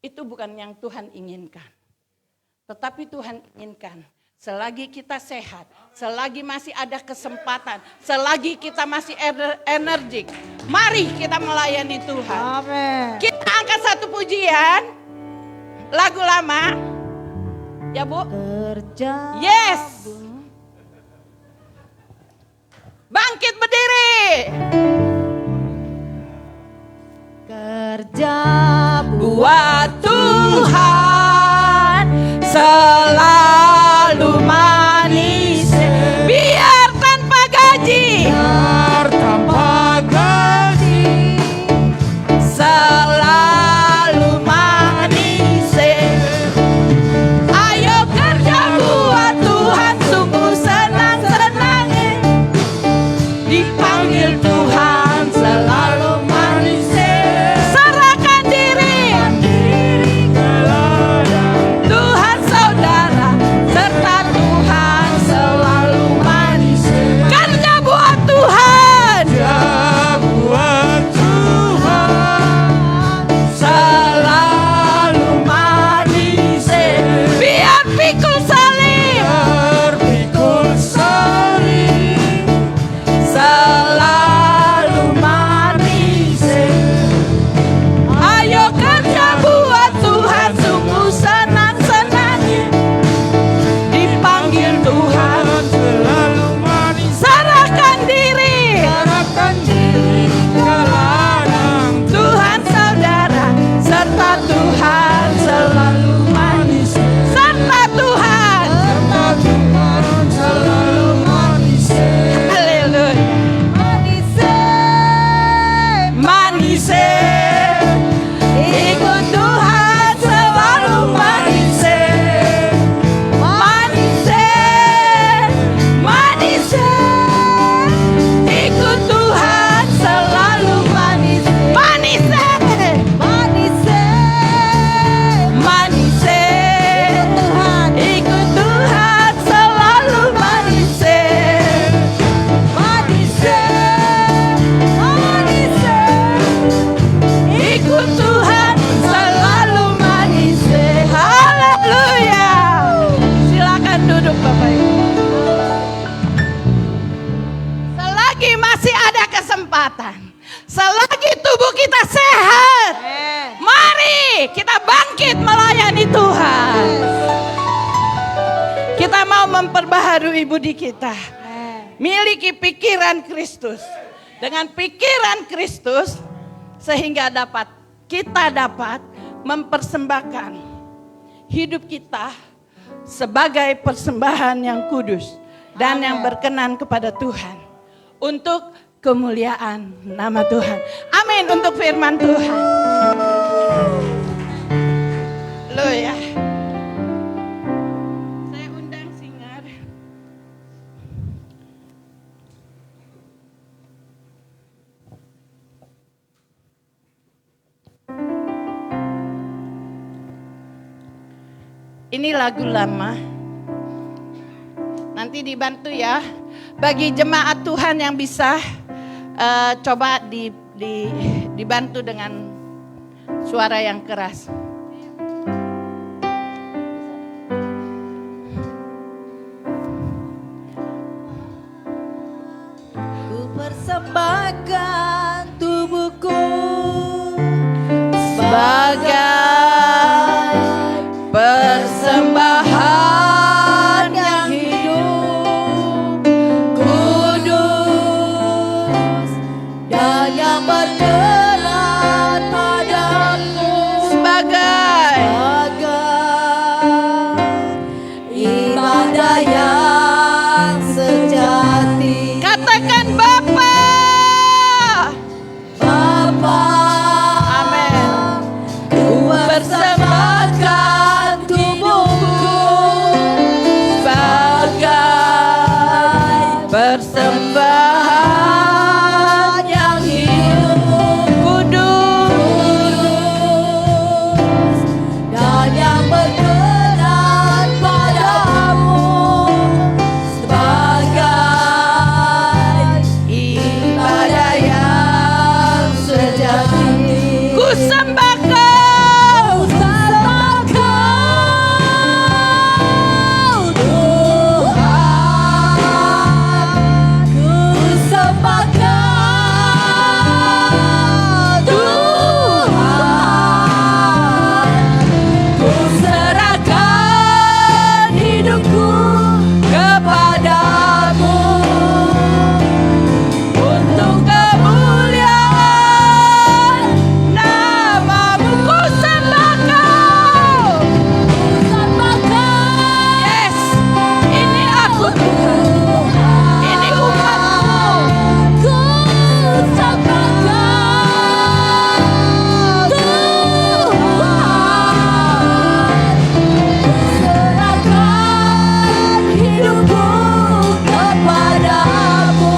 Speaker 5: Itu bukan yang Tuhan inginkan. Tetapi Tuhan inginkan, selagi kita sehat, selagi masih ada kesempatan, selagi kita masih energik, mari kita melayani Tuhan.
Speaker 7: Amin.
Speaker 5: Kita angkat satu pujian, lagu lama, ya Bu?
Speaker 7: Kerja.
Speaker 5: Yes. Bangkit berdiri.
Speaker 7: Kerja
Speaker 5: Buat Tuhan selalu manis, biar tanpa gaji,
Speaker 4: Tanpa gaji,
Speaker 5: selalu manis. Ayo kerja buat Tuhan, sungguh senang-senang dipanggil Tuhan. masih ada kesempatan, selagi tubuh kita sehat, mari kita bangkit melayani Tuhan. Kita mau memperbaharui budi kita, miliki pikiran Kristus. Dengan pikiran Kristus, sehingga kita dapat mempersembahkan hidup kita sebagai persembahan yang kudus dan yang berkenan kepada Tuhan, untuk kemuliaan nama Tuhan. Amin. Untuk firman Tuhan. Haleluya. Saya undang Singar. Ini lagu lama. Nanti dibantu ya. Bagi jemaat Tuhan yang bisa, coba dibantu dengan suara yang keras.
Speaker 7: Ku persembahkan tubuhku
Speaker 5: Sebagai persembahan yang hidup,
Speaker 7: kudus dan yang berkenan padamu,
Speaker 5: sebagai
Speaker 7: ibadah yang sejati.
Speaker 5: katakan Bapa.
Speaker 7: Bapa,
Speaker 5: Amin.
Speaker 7: ku persembahkan tubuhku
Speaker 5: Sebagai persembahan yang hidup, kudus
Speaker 7: dan yang berkenan padamu, sebagai
Speaker 5: ibadah yang
Speaker 7: sejati.
Speaker 5: ku sembah Kau. Serahkan hidupku kepadamu untuk kemuliaan nama-Mu. Ku sembah Kau. Yes, ini aku Tuhan, ini umat-Mu.
Speaker 7: Serahkan hidupku kepadamu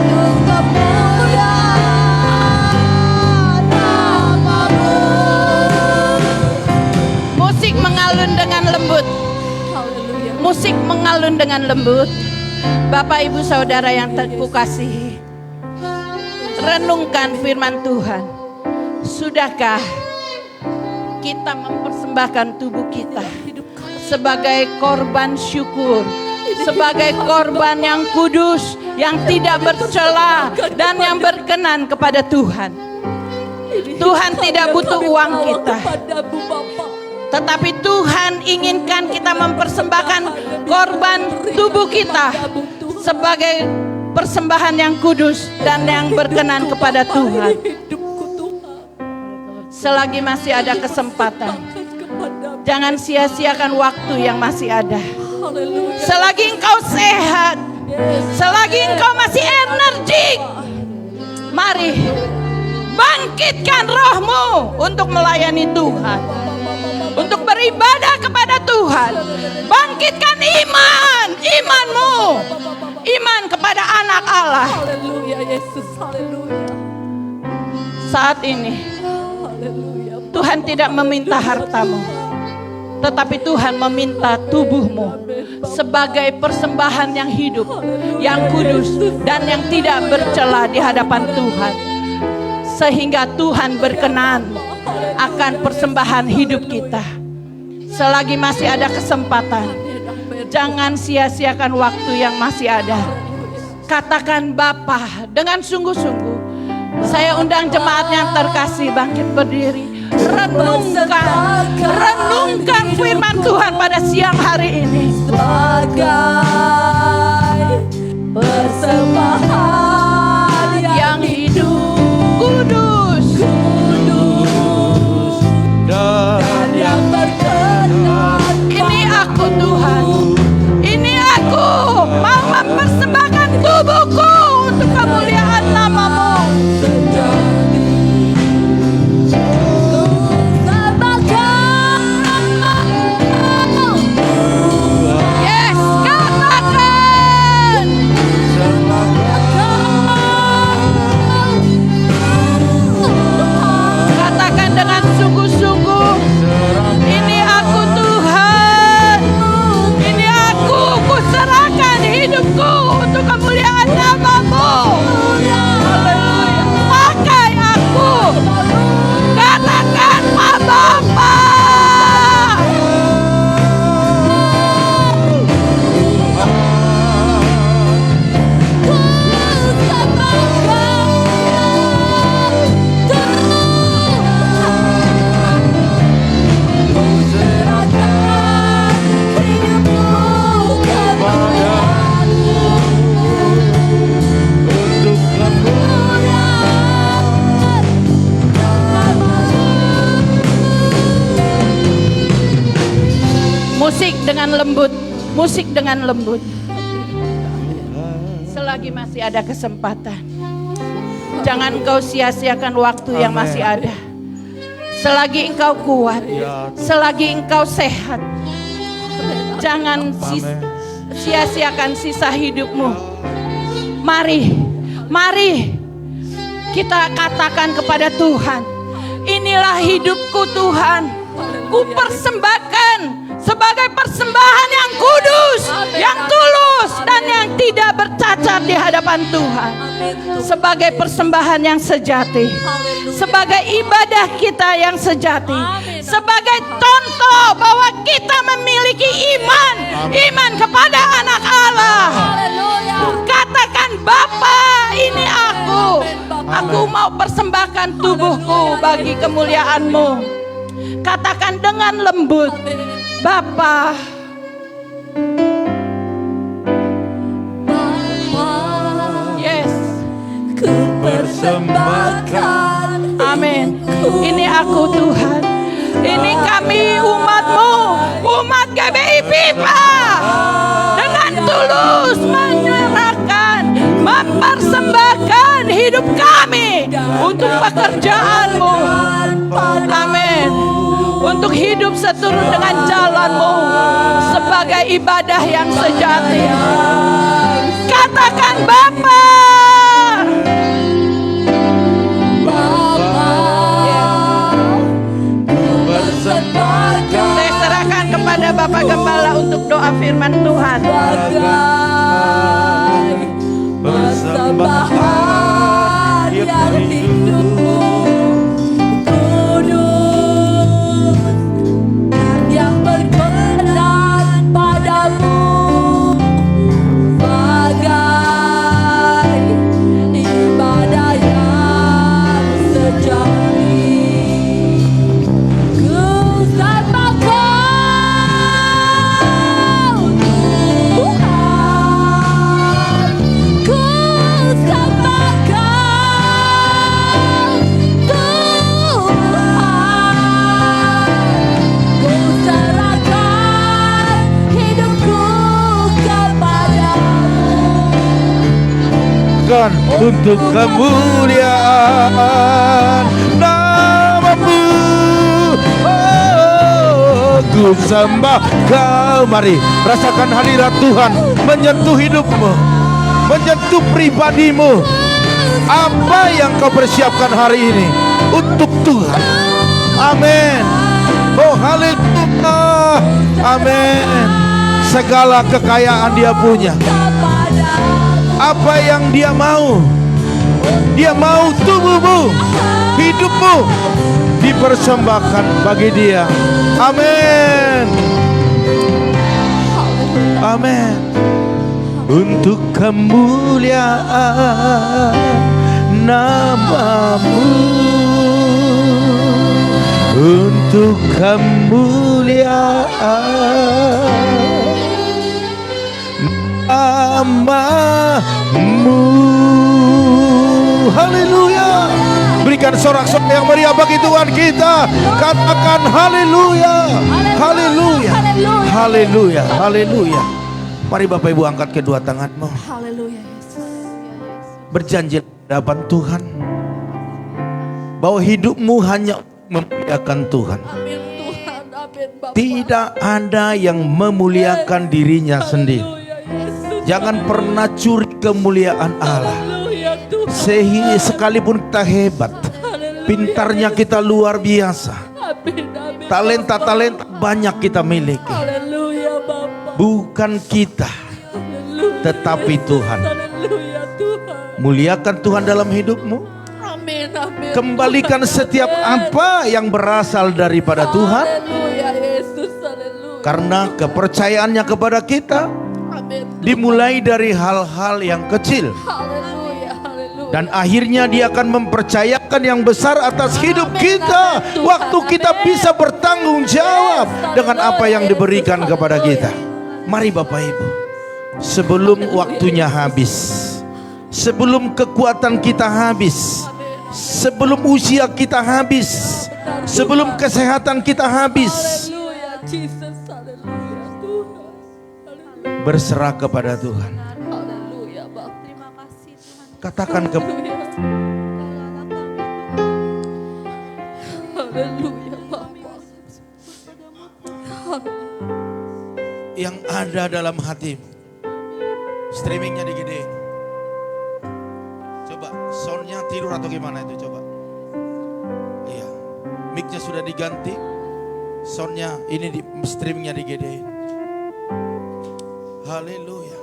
Speaker 7: untuk kemuliaan nama-Mu.
Speaker 5: Musik mengalun dengan lembut. Musik mengalun dengan lembut. Bapak Ibu Saudara yang terkasihi, renungkan firman Tuhan. Sudahkah kita mempersembahkan tubuh kita sebagai korban syukur, sebagai korban yang kudus, yang tidak bercela dan yang berkenan kepada Tuhan? Tuhan tidak butuh uang kita, tetapi Tuhan inginkan kita mempersembahkan korban tubuh kita sebagai persembahan yang kudus dan yang berkenan kepada Tuhan. Selagi masih ada kesempatan, jangan sia-siakan waktu yang masih ada. Selagi engkau sehat, selagi engkau masih energik, mari bangkitkan rohmu untuk melayani Tuhan, untuk beribadah kepada Tuhan. Bangkitkan imanmu, iman kepada anak Allah. Saat ini Tuhan tidak meminta hartamu, tetapi Tuhan meminta tubuhmu sebagai persembahan yang hidup, yang kudus, dan yang tidak bercela di hadapan Tuhan. Sehingga Tuhan berkenan akan persembahan hidup kita. Selagi masih ada kesempatan, jangan sia-siakan waktu yang masih ada. Katakan Bapa dengan sungguh-sungguh. Saya undang jemaat yang terkasih bangkit berdiri. Renungkan firman Tuhan pada siang hari ini.
Speaker 1: Sebagai persembahan
Speaker 5: Yang hidup, kudus,
Speaker 6: Dan
Speaker 1: yang berkenan.
Speaker 5: ini aku Tuhan. Ini aku mau mempersembahkan tubuhku untuk kemuliaan nama-Mu. Yes, katakan. Katakan dengan sungguh-sungguh. Ini aku Tuhan. Ini aku, kuserahkan hidupku untuk kemuliaan nama-Mu. Haleluya. Pakai aku. Katakan Bapa.
Speaker 6: untuk Kamu.
Speaker 5: Musik dengan lembut, musik dengan lembut. Selagi masih ada kesempatan, jangan engkau sia-siakan waktu yang masih ada. Selagi engkau kuat, selagi engkau sehat, jangan sia-siakan sisa hidupmu. Mari kita katakan kepada Tuhan, inilah hidupku Tuhan, ku persembahkan sebagai persembahan yang kudus, yang tulus, dan yang tidak bercacat di hadapan Tuhan. Sebagai persembahan yang sejati, sebagai ibadah kita yang sejati, sebagai contoh bahwa kita memiliki iman kepada anak Allah. Katakan Bapa, ini aku mau persembahkan tubuhku bagi kemuliaan-Mu. Katakan dengan lembut, Bapa. Yes.
Speaker 1: Ku persembahkan.
Speaker 5: Amin. Ini aku Tuhan. Ini kami umat-Mu, umat GBI Pipa. Dengan tulus menyerahkan, mempersembahkan hidup kami untuk pekerjaan-Mu. Amin. Untuk hidup seturut dengan jalan-Mu sebagai ibadah yang sejati. Katakan Bapa. Saya serahkan kepada Bapak Gembala untuk doa firman Tuhan.
Speaker 1: Persembahan yang hidup, kudus, yang berkenan padamu, sebagai ibadah yang sejati. Ku sembahkan Tuhan, ku sembahkan Tuhan, ku serahkan hidupku kepadamu.
Speaker 6: Kan untuk kemuliaan nama-Mu. Oh, ku sembah Kau. Mari rasakan hadirat Tuhan menyentuh hidupmu, menyentuh pribadimu. Apa yang kau persiapkan hari ini untuk Tuhan. Amin. Oh haleluya. Amin. Segala kekayaan Dia punya. Apa yang Dia mau? Dia mau tubuhmu, hidupmu dipersembahkan bagi Dia. Amin. Amin. untuk kemuliaan nama-Mu, untuk kemuliaan nama-Mu. Haleluya. Berikan sorak-sorak yang meriah bagi Tuhan kita. Katakan haleluya. Haleluya. Haleluya. Haleluya. Mari Bapak Ibu angkat kedua tanganmu.
Speaker 1: Haleluya Yesus.
Speaker 6: Berjanji di hadapan Tuhan bahwa hidupmu hanya memuliakan Tuhan.
Speaker 1: Amin Tuhan, amin Bapak.
Speaker 6: Tidak ada yang memuliakan dirinya sendiri.
Speaker 1: Haleluya Yesus.
Speaker 6: Jangan pernah curi kemuliaan Allah.
Speaker 1: Haleluya Tuhan.
Speaker 6: Sehingga sekalipun kita hebat, pintarnya kita luar biasa,
Speaker 1: Amin, amin.
Speaker 6: talenta-talenta banyak kita miliki,
Speaker 1: Haleluya Bapak.
Speaker 6: bukan kita, tetapi Tuhan.
Speaker 1: Haleluya Tuhan.
Speaker 6: Muliakan Tuhan dalam hidupmu.
Speaker 1: Amin, amin.
Speaker 6: Kembalikan setiap apa yang berasal daripada Tuhan,
Speaker 1: Haleluya Yesus. Haleluya.
Speaker 6: karena kepercayaannya kepada kita
Speaker 1: Amin.
Speaker 6: dimulai dari hal-hal yang kecil,
Speaker 1: Haleluya. Haleluya.
Speaker 6: dan akhirnya Dia akan mempercayakan yang besar atas hidup kita. Waktu kita bisa bertanggung jawab dengan apa yang diberikan kepada kita. Mari Bapak Ibu, sebelum waktunya habis, sebelum kekuatan kita habis, sebelum usia kita habis, sebelum kesehatan kita habis,
Speaker 1: Haleluya Jesus. Haleluya Tuhan. Haleluya.
Speaker 6: berserah kepada Tuhan.
Speaker 1: Haleluya Bapak. Terima kasih Tuhan.
Speaker 6: Katakan ke
Speaker 1: Haleluya Bapak.
Speaker 6: yang ada dalam hatimu. Streamingnya digedein. Coba soundnya tidur atau gimana itu, coba. Iya, mic-nya sudah diganti, soundnya ini di streamingnya digedein. Haleluya.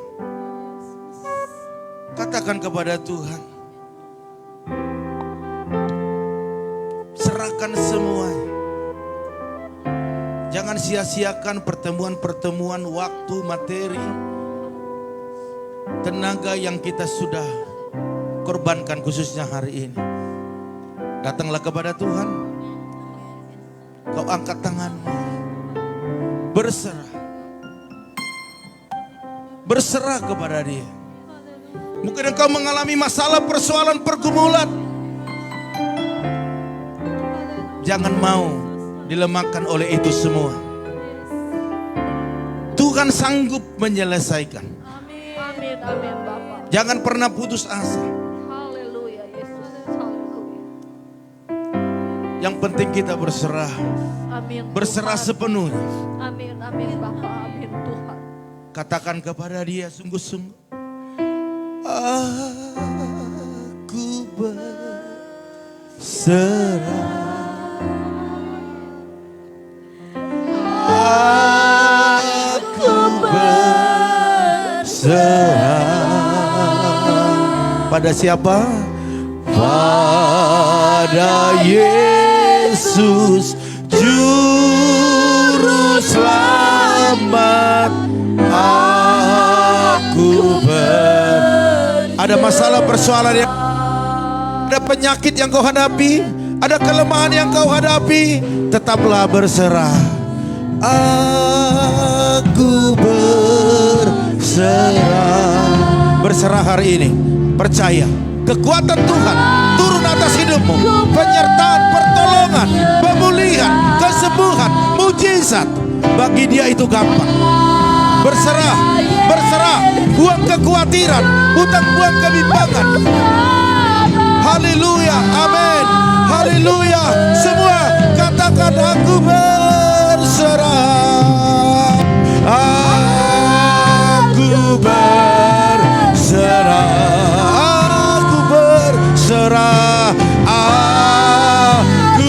Speaker 6: Katakan kepada Tuhan, serahkan semuanya. Jangan sia-siakan pertemuan-pertemuan, waktu, materi, tenaga yang kita sudah korbankan khususnya hari ini. Datanglah kepada Tuhan. Kau angkat tanganmu. Berserah. Berserah kepada Dia. Mungkin engkau mengalami masalah, persoalan, pergumulan. Jangan mau dilemahkan oleh itu semua. Tuhan sanggup menyelesaikan.
Speaker 1: Amin. Amin. Amin Bapak.
Speaker 6: Jangan pernah putus asa.
Speaker 1: Haleluya Yesus. Haleluya.
Speaker 6: Yang penting kita berserah.
Speaker 1: Amin.
Speaker 6: Berserah
Speaker 1: Tuhan.
Speaker 6: sepenuhnya.
Speaker 1: Amin. Amin Bapak. Amin Tuhan.
Speaker 6: Katakan kepada Dia sungguh-sungguh. Aku berserah. Aku berserah. Pada siapa? Pada Yesus Juru Selamat. Ada masalah, persoalan yang, ada penyakit yang kau hadapi, ada kelemahan yang kau hadapi, tetaplah berserah. Aku berserah. Berserah hari ini. Percaya kekuatan Tuhan turun atas hidupmu. Penyertaan, pertolongan, pemulihan, kesembuhan, mujizat. Bagi Dia itu gampang. Berserah, berserah, buang kekhawatiran, buang kebimbangan. Haleluya, amin. Haleluya. Semua katakan aku berserah. Aku berserah. Aku berserah. Aku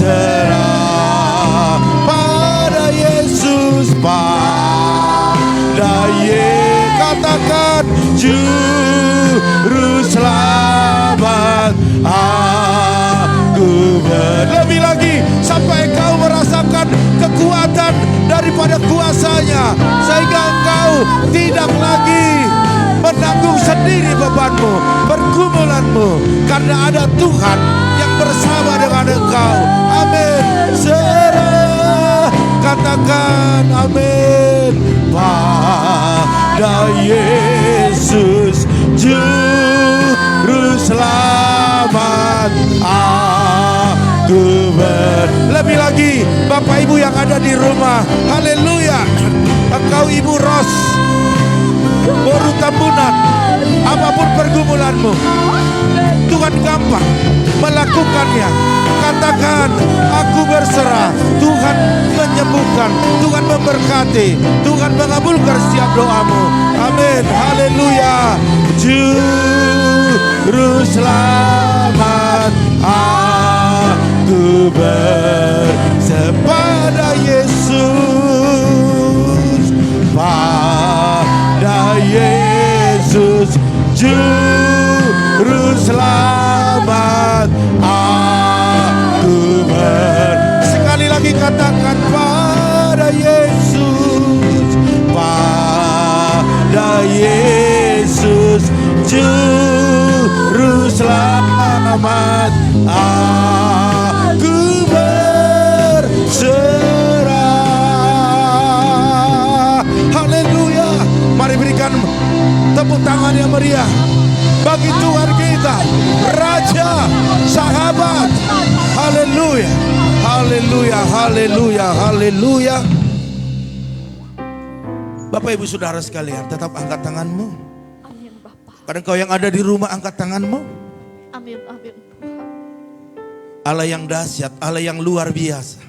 Speaker 6: berserah pada Yesus, pada Yesus. Katakan Juru Selamat. Aku lebih lagi sampai kau merasakan kekuatan daripada kuasanya, sehingga engkau tidak lagi menanggung sendiri bebanmu, pergumulanmu, karena ada Tuhan yang bersama dengan engkau. Amin. Serah, katakan amin. Pada Yesus Juru Selamat aku lebih lagi Bapak Ibu yang ada di rumah, haleluya. Engkau Ibu Ros Boru Tambunan, apapun pergumulanmu, Tuhan gampang melakukannya. Katakan, aku berserah. Tuhan menyembuhkan, Tuhan memberkati, Tuhan mengabulkan setiap doamu. Amin, haleluya. Juru Selamat aku bersepada Yesus, pada Yesus Juru Selamat aku sekali lagi katakan, pada Yesus, pada Yesus Juru Selamat aku berserah. Haleluya. Mari berikan tepuk tangan yang meriah bagi Tuhan kita, Raja, Sahabat. Haleluya, haleluya, haleluya, haleluya. Bapak Ibu Saudara sekalian, tetap angkat tanganmu.
Speaker 1: Amin Bapak.
Speaker 6: Pada engkau yang ada di rumah, angkat tanganmu.
Speaker 1: Amin, amin Tuhan.
Speaker 6: Allah yang dahsyat, Allah yang luar biasa,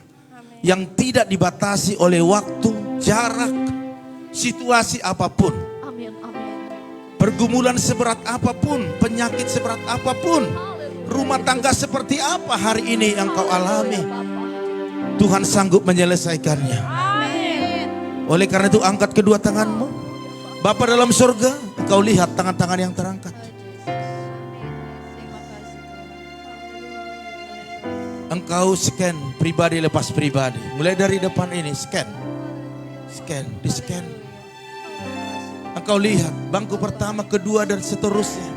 Speaker 6: yang tidak dibatasi oleh waktu, jarak, situasi apapun.
Speaker 1: Amin, amin.
Speaker 6: Pergumulan seberat apapun, penyakit seberat apapun, rumah tangga seperti apa hari ini yang kau alami, Tuhan sanggup menyelesaikannya.
Speaker 2: Amin.
Speaker 6: Oleh karena itu angkat kedua tanganmu. Bapa dalam surga, engkau lihat tangan-tangan yang terangkat. Engkau scan pribadi lepas pribadi. Mulai dari depan ini scan. Scan, di scan. Engkau lihat bangku pertama, kedua dan seterusnya.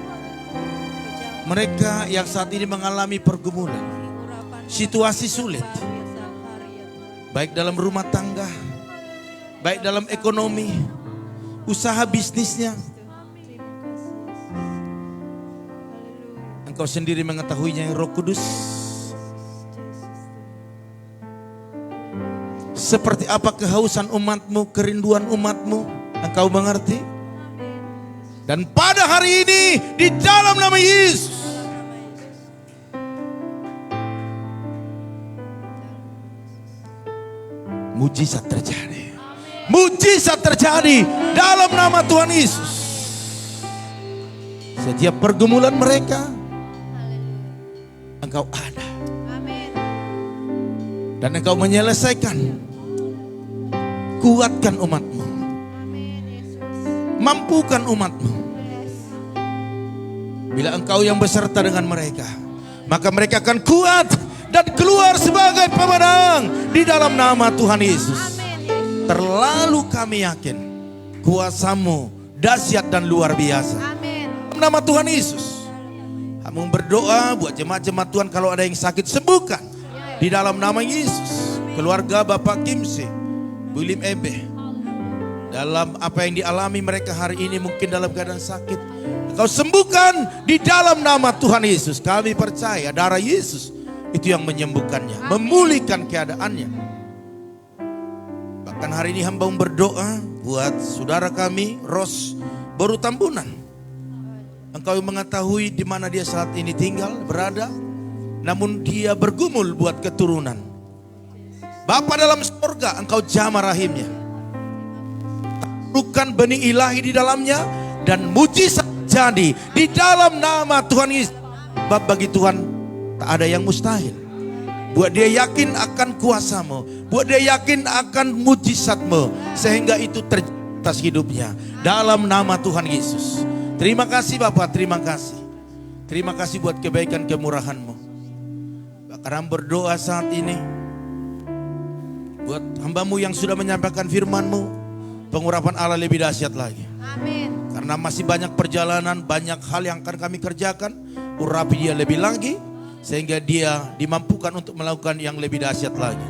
Speaker 6: Mereka yang saat ini mengalami pergumulan, situasi sulit, baik dalam rumah tangga, baik dalam ekonomi, usaha bisnisnya. Engkau sendiri mengetahuinya, Roh Kudus. Seperti apa kehausan umatmu, kerinduan umatmu, engkau mengerti. Dan pada hari ini di dalam nama Yesus, mujizat terjadi. Mujizat terjadi dalam nama Tuhan Yesus. Setiap pergumulan mereka, engkau ada.
Speaker 2: Amin.
Speaker 6: Dan engkau menyelesaikan. Kuatkan umatmu.
Speaker 2: Amin, Yesus.
Speaker 6: Mampukan umatmu. Bila engkau yang beserta dengan mereka, maka mereka akan kuat dan keluar sebagai pemenang di dalam nama Tuhan Yesus.
Speaker 2: Amin, Yesus.
Speaker 6: Terlalu kami yakin kuasamu dahsyat dan luar biasa.
Speaker 2: Amin.
Speaker 6: Dalam nama Tuhan Yesus, kami berdoa buat jemaat-jemaat Tuhan, kalau ada yang sakit sembuhkan di dalam nama Yesus. Keluarga Bapak Kimsi, Bulim Ebe, dalam apa yang dialami mereka hari ini, mungkin dalam keadaan sakit, Engkau sembuhkan di dalam nama Tuhan Yesus. Kami percaya darah Yesus itu yang menyembuhkannya, memulihkan keadaannya. Bahkan hari ini hamba berdoa buat saudara kami Ros Boru Tambunan. Engkau mengetahui di mana dia saat ini tinggal, berada, namun dia bergumul buat keturunan. Bapa dalam surga, engkau jamah rahimnya, taburkan benih ilahi di dalamnya, dan mujizat jadi di dalam nama Tuhan Yesus. Sebab bagi Tuhan tak ada yang mustahil. Buat dia yakin akan kuasamu, buat dia yakin akan mujizatmu, sehingga itu terjadi atas hidupnya dalam nama Tuhan Yesus. Terima kasih Bapak, terima kasih. Terima kasih buat kebaikan kemurahan-Mu. Bahkan berdoa saat ini, Buat hambamu yang sudah menyampaikan firman-Mu, pengurapan Allah lebih dahsyat lagi.
Speaker 2: Amin.
Speaker 6: Karena masih banyak perjalanan, banyak hal yang akan kami kerjakan. Urapi dia lebih lagi, sehingga dia dimampukan untuk melakukan yang lebih dahsyat lagi.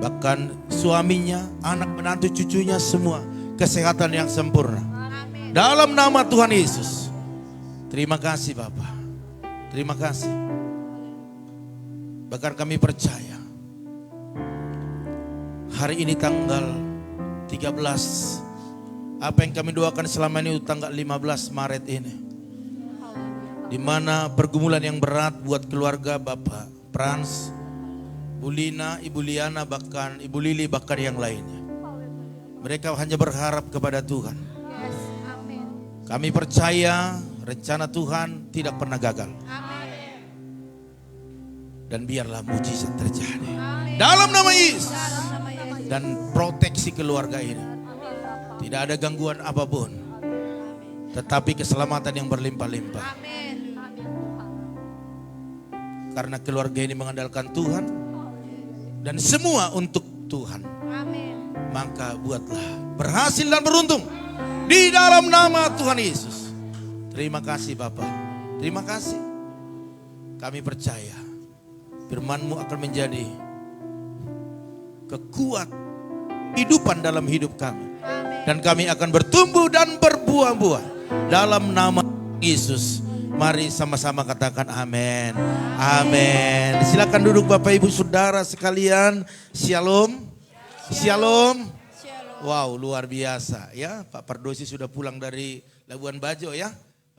Speaker 6: Bahkan suaminya, anak menantu cucunya semua kesehatan yang sempurna.
Speaker 2: Amin.
Speaker 6: Dalam nama Tuhan Yesus. Terima kasih Bapak. Terima kasih. Bahkan kami percaya hari ini tanggal 13, apa yang kami doakan selama ini tanggal 15 Maret ini, di mana pergumulan yang berat buat keluarga Bapak Frans, Bu Lina, Ibu Liana, bahkan Ibu Lili, bahkan yang lainnya. Mereka hanya berharap kepada Tuhan.
Speaker 2: Yes. Amin.
Speaker 6: Kami percaya rencana Tuhan tidak pernah gagal.
Speaker 2: Amin.
Speaker 6: Dan biarlah mujizat terjadi.
Speaker 2: Amin.
Speaker 6: Dalam nama Yesus.
Speaker 2: Dalam nama Yesus.
Speaker 6: Dan proteksi keluarga ini. Tidak ada gangguan apapun. Tetapi keselamatan yang berlimpah-limpah.
Speaker 2: Amin.
Speaker 6: Karena keluarga ini mengandalkan Tuhan. Dan semua untuk Tuhan.
Speaker 2: Amin.
Speaker 6: Maka buatlah berhasil dan beruntung. Di dalam nama Tuhan Yesus. Terima kasih Bapak. Terima kasih. Kami percaya firman-Mu akan menjadi kekuat hidupan dalam hidup kami. Dan kami akan bertumbuh dan berbuah-buah. Dalam nama Yesus. Mari sama-sama katakan amin. Amin. Silakan duduk Bapak Ibu Saudara sekalian. Shalom. Shalom. Wow, luar biasa ya. Pak Pardosi sudah pulang dari Labuan Bajo ya.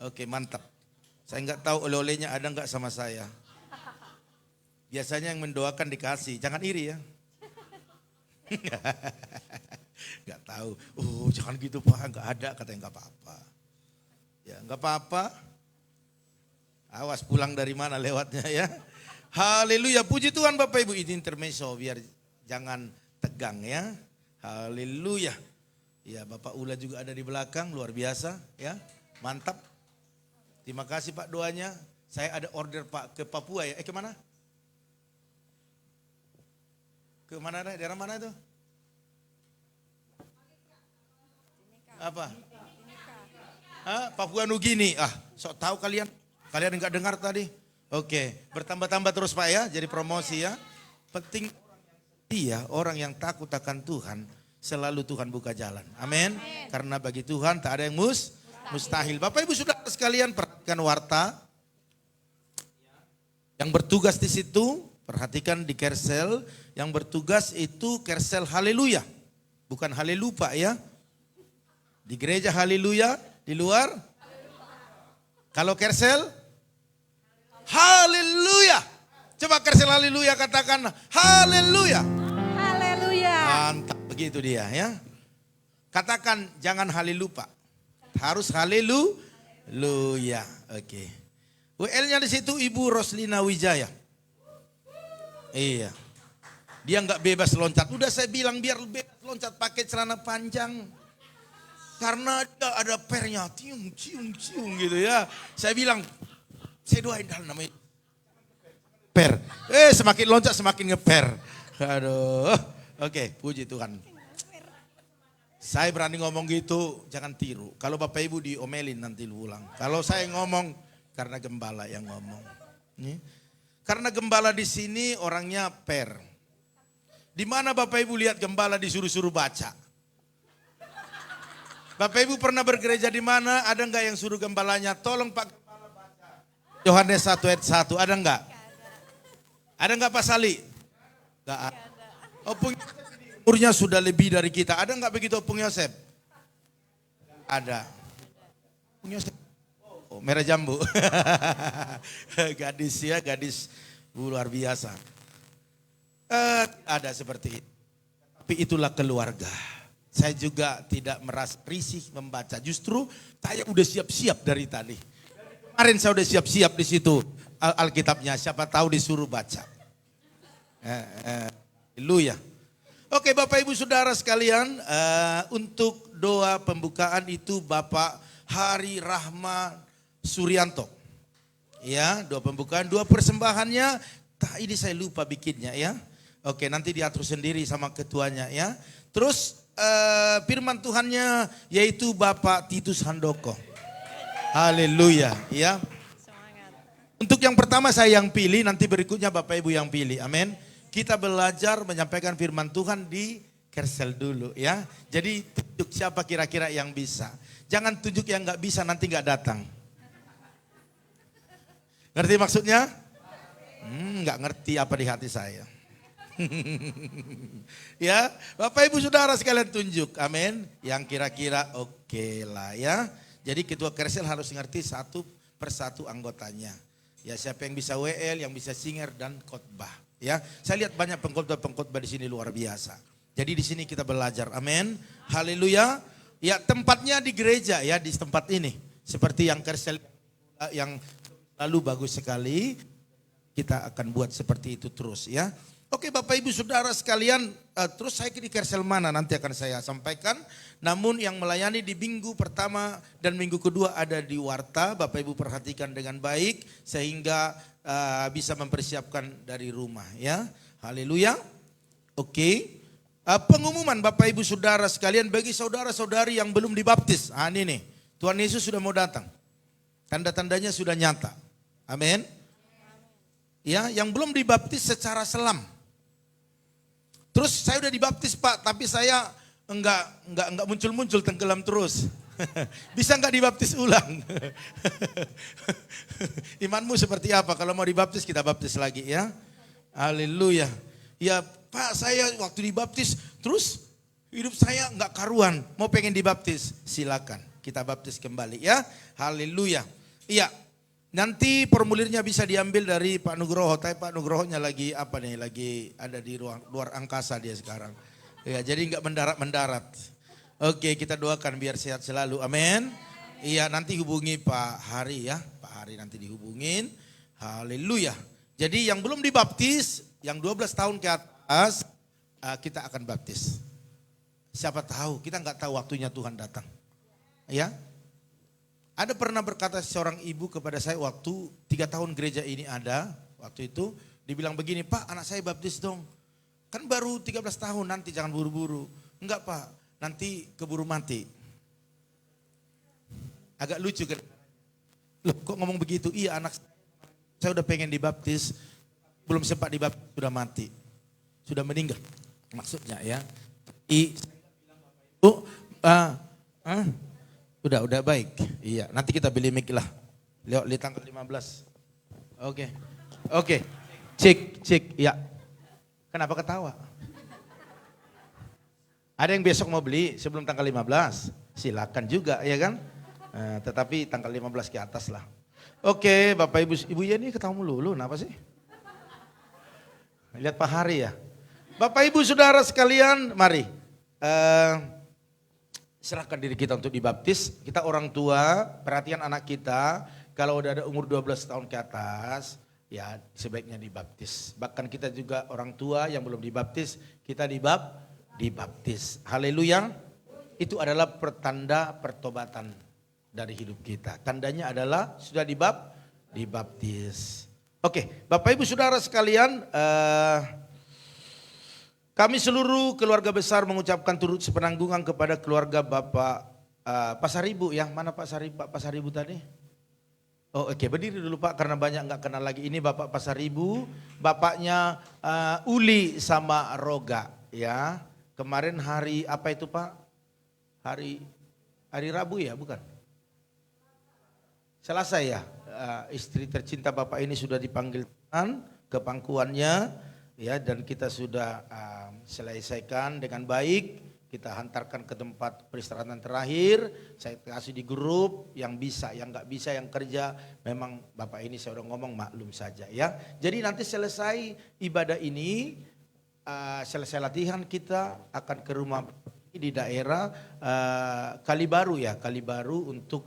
Speaker 6: Oke, mantap. Saya nggak tahu oleh-olehnya ada nggak sama saya. Biasanya yang mendoakan dikasih, jangan iri ya. Nggak tahu. Oh, jangan gitu Pak, nggak ada, katanya nggak apa-apa. Ya, nggak apa-apa. Awas pulang dari mana lewatnya ya. Haleluya, puji Tuhan Bapak Ibu. Ini intermezzo biar jangan tegang ya. Haleluya. Ya, Bapak Ula juga ada di belakang, luar biasa ya. Mantap. Terima kasih Pak doanya. Saya ada order Pak ke Papua ya. Kemana? Kemana? Daerah mana itu? Apa? Papua Nugini. Sok tahu kalian? Kalian enggak dengar tadi? Oke, bertambah-tambah terus Pak ya. Jadi promosi ya. Penting dia orang yang takut akan Tuhan, selalu Tuhan buka jalan. Amin. Karena bagi Tuhan tak ada yang mustahil. Bapak Ibu Saudara sekalian, perhatikan warta yang bertugas di situ. Perhatikan di Kersel, yang bertugas itu Kersel Haleluya. Bukan Halelupa ya. Di gereja Haleluya, di luar. Kalau Kersel, Haleluya. Coba Kersel Haleluya katakan Haleluya.
Speaker 2: Haleluya.
Speaker 6: Mantap, begitu dia ya. Katakan jangan Halelupa. Harus Haleluya. Oke. WL-nya di situ Ibu Roslina Wijaya. Iya. Dia nggak bebas loncat. Udah saya bilang biar bebas loncat pakai celana panjang. Karena dia ada pernya, cium gitu ya. Saya bilang, saya doain dalam namanya per. Semakin loncat semakin ngeper. Aduh. Oke, puji Tuhan. Saya berani ngomong gitu, jangan tiru. Kalau Bapak Ibu diomelin nanti pulang. Kalau saya ngomong, karena gembala yang ngomong. Karena gembala di sini orangnya per. Di mana Bapak Ibu lihat gembala disuruh-suruh baca? Bapak Ibu pernah bergereja di mana? Ada enggak yang suruh gembalanya? Tolong Pak Gembala baca. Yohanes 1 ayat 1, ada enggak? Ada enggak Pak Sali? Enggak ada. Opung umurnya sudah lebih dari kita. Ada enggak begitu Opung Yosef? Ada. Opung Yosef. Oh, merah jambu. Gadis ya, gadis luar biasa. Ada seperti itu. Tapi itulah keluarga. Saya juga tidak merasa risih membaca. Justru saya udah siap-siap dari tadi. Kemarin saya udah siap-siap di situ Alkitabnya. Siapa tahu disuruh baca. Haleluya. Oke Bapak Ibu Saudara sekalian. Untuk doa pembukaan itu Bapak Hari Rahma Suryanto. Ya, doa pembukaan, doa persembahannya. Ini saya lupa bikinnya ya. Oke, nanti diatur sendiri sama ketuanya ya. Terus firman Tuhannya yaitu Bapak Titus Handoko. Haleluya, ya. Untuk yang pertama saya yang pilih, nanti berikutnya Bapak Ibu yang pilih. Amin. Kita belajar menyampaikan firman Tuhan di Kersel dulu ya. Jadi tunjuk siapa kira-kira yang bisa. Jangan tunjuk yang nggak bisa, nanti nggak datang. Ngerti maksudnya? Nggak ngerti apa di hati saya. Ya, Bapak Ibu Saudara sekalian tunjuk. Amin. Yang kira-kira oke lah ya. Jadi ketua Kersel harus ngerti satu persatu anggotanya. Ya, siapa yang bisa WL, yang bisa singer dan khotbah. Ya, saya lihat banyak pengkhotbah di sini luar biasa. Jadi di sini kita belajar. Amin. Haleluya. Ya, tempatnya di gereja ya, di tempat ini. Seperti yang Kersel yang lalu bagus sekali. Kita akan buat seperti itu terus ya. Oke Bapak Ibu Saudara sekalian, terus saya di Kersel mana nanti akan saya sampaikan. Namun yang melayani di minggu pertama dan minggu kedua ada di Warta. Bapak Ibu perhatikan dengan baik sehingga bisa mempersiapkan dari rumah ya. Haleluya. Oke. Pengumuman Bapak Ibu Saudara sekalian bagi saudara-saudari yang belum dibaptis. Ini nih, Tuhan Yesus sudah mau datang. Tanda-tandanya sudah nyata. Amin. Ya, yang belum dibaptis secara selam. Terus saya udah dibaptis Pak, tapi saya enggak muncul-muncul, tenggelam terus. Bisa enggak dibaptis ulang? Imanmu seperti apa? Kalau mau dibaptis kita baptis lagi ya. Haleluya. Ya Pak, saya waktu dibaptis terus hidup saya enggak karuan, mau pengen dibaptis. Silakan kita baptis kembali ya. Haleluya. Iya. Nanti formulirnya bisa diambil dari Pak Nugroho, tapi Pak Nugrohonya lagi lagi ada di luar angkasa dia sekarang. Ya, jadi enggak mendarat. Oke, kita doakan biar sehat selalu. Amin. Iya, nanti hubungi Pak Hari ya. Pak Hari nanti dihubungin. Haleluya. Jadi yang belum dibaptis, yang 12 tahun ke atas, kita akan baptis. Siapa tahu, kita enggak tahu waktunya Tuhan datang. Ya. Ada pernah berkata seorang ibu kepada saya waktu 3 tahun gereja ini ada, waktu itu dibilang begini, Pak anak saya baptis dong. Kan baru 13 tahun, nanti jangan buru-buru. Enggak Pak, nanti keburu mati. Agak lucu kan? Loh kok ngomong begitu? Iya anak saya udah pengen dibaptis, belum sempat dibaptis sudah mati. Sudah meninggal maksudnya ya. Udah baik. Iya, nanti kita beli mic lah. Lihat di tanggal 15. Oke. Cek. Ya. Kenapa ketawa? Ada yang besok mau beli sebelum tanggal 15? Silakan juga, ya kan? Tetapi tanggal 15 ke atas lah. Oke, Bapak Ibu ya ini ketawa melulu, kenapa sih? Lihat Pak Hari ya. Bapak Ibu Saudara sekalian, mari. Serahkan diri kita untuk dibaptis. Kita orang tua, perhatian anak kita, kalau udah ada umur 12 tahun ke atas, ya sebaiknya dibaptis. Bahkan kita juga orang tua yang belum dibaptis, kita dibaptis. Haleluya. Itu adalah pertanda pertobatan dari hidup kita. Tandanya adalah sudah dibaptis. Oke, Bapak Ibu Saudara sekalian, kami seluruh keluarga besar mengucapkan turut sepenanggungan kepada keluarga Bapak Pasaribu ya. Mana Pak Pasaribu tadi? Oh oke, berdiri dulu Pak karena banyak nggak kenal lagi. Ini Bapak Pasaribu, bapaknya Uli sama Roga ya. Kemarin hari apa itu Pak? Hari Rabu ya, bukan? Selasa ya. Istri tercinta Bapak ini sudah dipanggil Tuhan ke pangkuannya ya, dan kita sudah selesaikan dengan baik. Kita hantarkan ke tempat peristirahatan terakhir. Saya kasih di grup, yang bisa, yang nggak bisa, yang kerja. Memang Bapak ini saya udah ngomong maklum saja ya. Jadi nanti selesai ibadah ini, selesai latihan kita akan ke rumah di daerah Kalibaru ya, Kalibaru untuk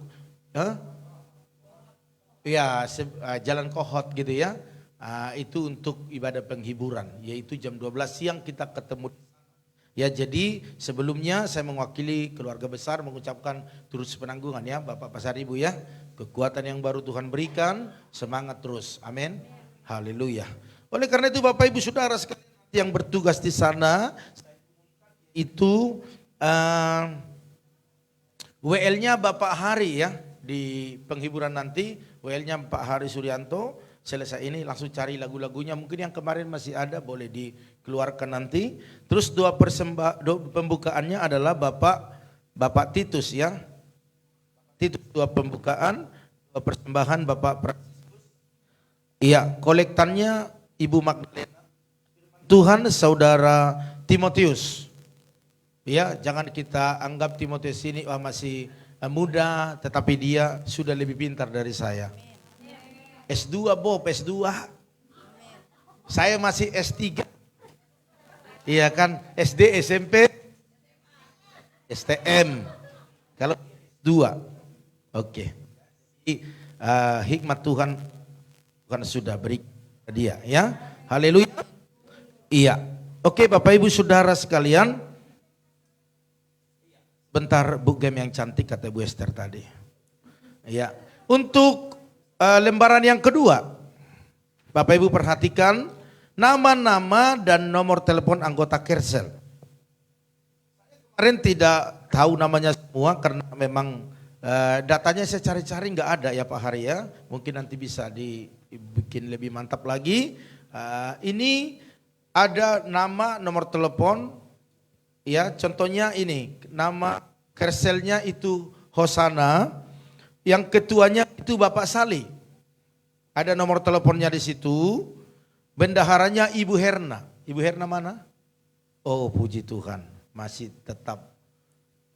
Speaker 6: Jalan Kohot gitu ya. Itu untuk ibadah penghiburan, yaitu jam 12 siang kita ketemu. Ya, jadi sebelumnya saya mewakili keluarga besar mengucapkan turut sepenanggungan ya Bapak Pasaribu ya. Kekuatan yang baru Tuhan berikan, semangat terus. Amin. Haleluya. Oleh karena itu Bapak Ibu Saudara sekalian, yang bertugas di sana itu WL-nya Bapak Hari ya, di penghiburan nanti WL-nya Pak Hari Suryanto. Selesai ini langsung cari lagu-lagunya, mungkin yang kemarin masih ada boleh dikeluarkan nanti. Terus doa pembukaannya adalah Bapak Titus ya. Titus doa pembukaan, doa persembahan Bapak iya, kolektannya Ibu Magdalena. Tuhan Saudara Timotius. Ya, jangan kita anggap Timotius ini masih muda, tetapi dia sudah lebih pintar dari saya. S2 Bob, S2. Saya masih S3. Iya kan, SD, SMP, STM. Kalau S2. Oke. Hikmat Tuhan sudah beri dia ya. Haleluya. Iya. Oke, Bapak Ibu Saudara sekalian. Bentar Bu Gem yang cantik kata Bu Esther tadi. Ya. Untuk lembaran yang kedua, Bapak Ibu perhatikan nama-nama dan nomor telepon anggota Kersel. Kemarin tidak tahu namanya semua karena memang datanya saya cari-cari nggak ada ya Pak Hari ya. Mungkin nanti bisa dibikin lebih mantap lagi. Ini ada nama, nomor telepon. Ya, contohnya ini nama Kerselnya itu Hosana. Yang ketuanya itu Bapak Sali. Ada nomor teleponnya di situ. Bendaharanya Ibu Herna. Ibu Herna mana? Oh, puji Tuhan, masih tetap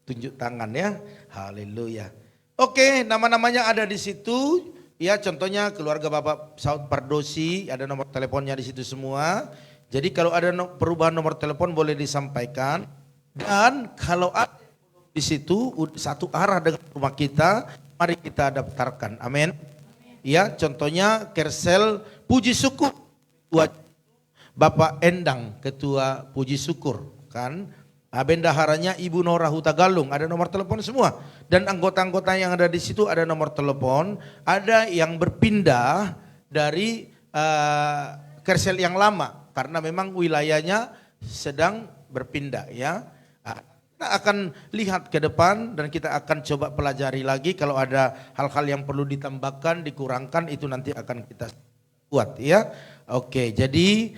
Speaker 6: tunjuk tangan ya. Haleluya. Oke, nama-namanya ada di situ. Ya, contohnya keluarga Bapak Saud Pardosi, ada nomor teleponnya di situ semua. Jadi kalau ada perubahan nomor telepon boleh disampaikan. Dan kalau ada di situ satu arah dengan rumah kita, mari kita daftarkan. Amin. Ya, contohnya Kersel Puji Syukur, Bapak Endang, Ketua Puji Syukur, kan? Bendaharanya Ibu Nora Huta Galung, ada nomor telepon semua. Dan anggota-anggota yang ada di situ ada nomor telepon. Ada yang berpindah dari Kersel yang lama karena memang wilayahnya sedang berpindah ya. Kita akan lihat ke depan dan kita akan coba pelajari lagi kalau ada hal-hal yang perlu ditambahkan, dikurangkan itu nanti akan kita buat ya. Oke, jadi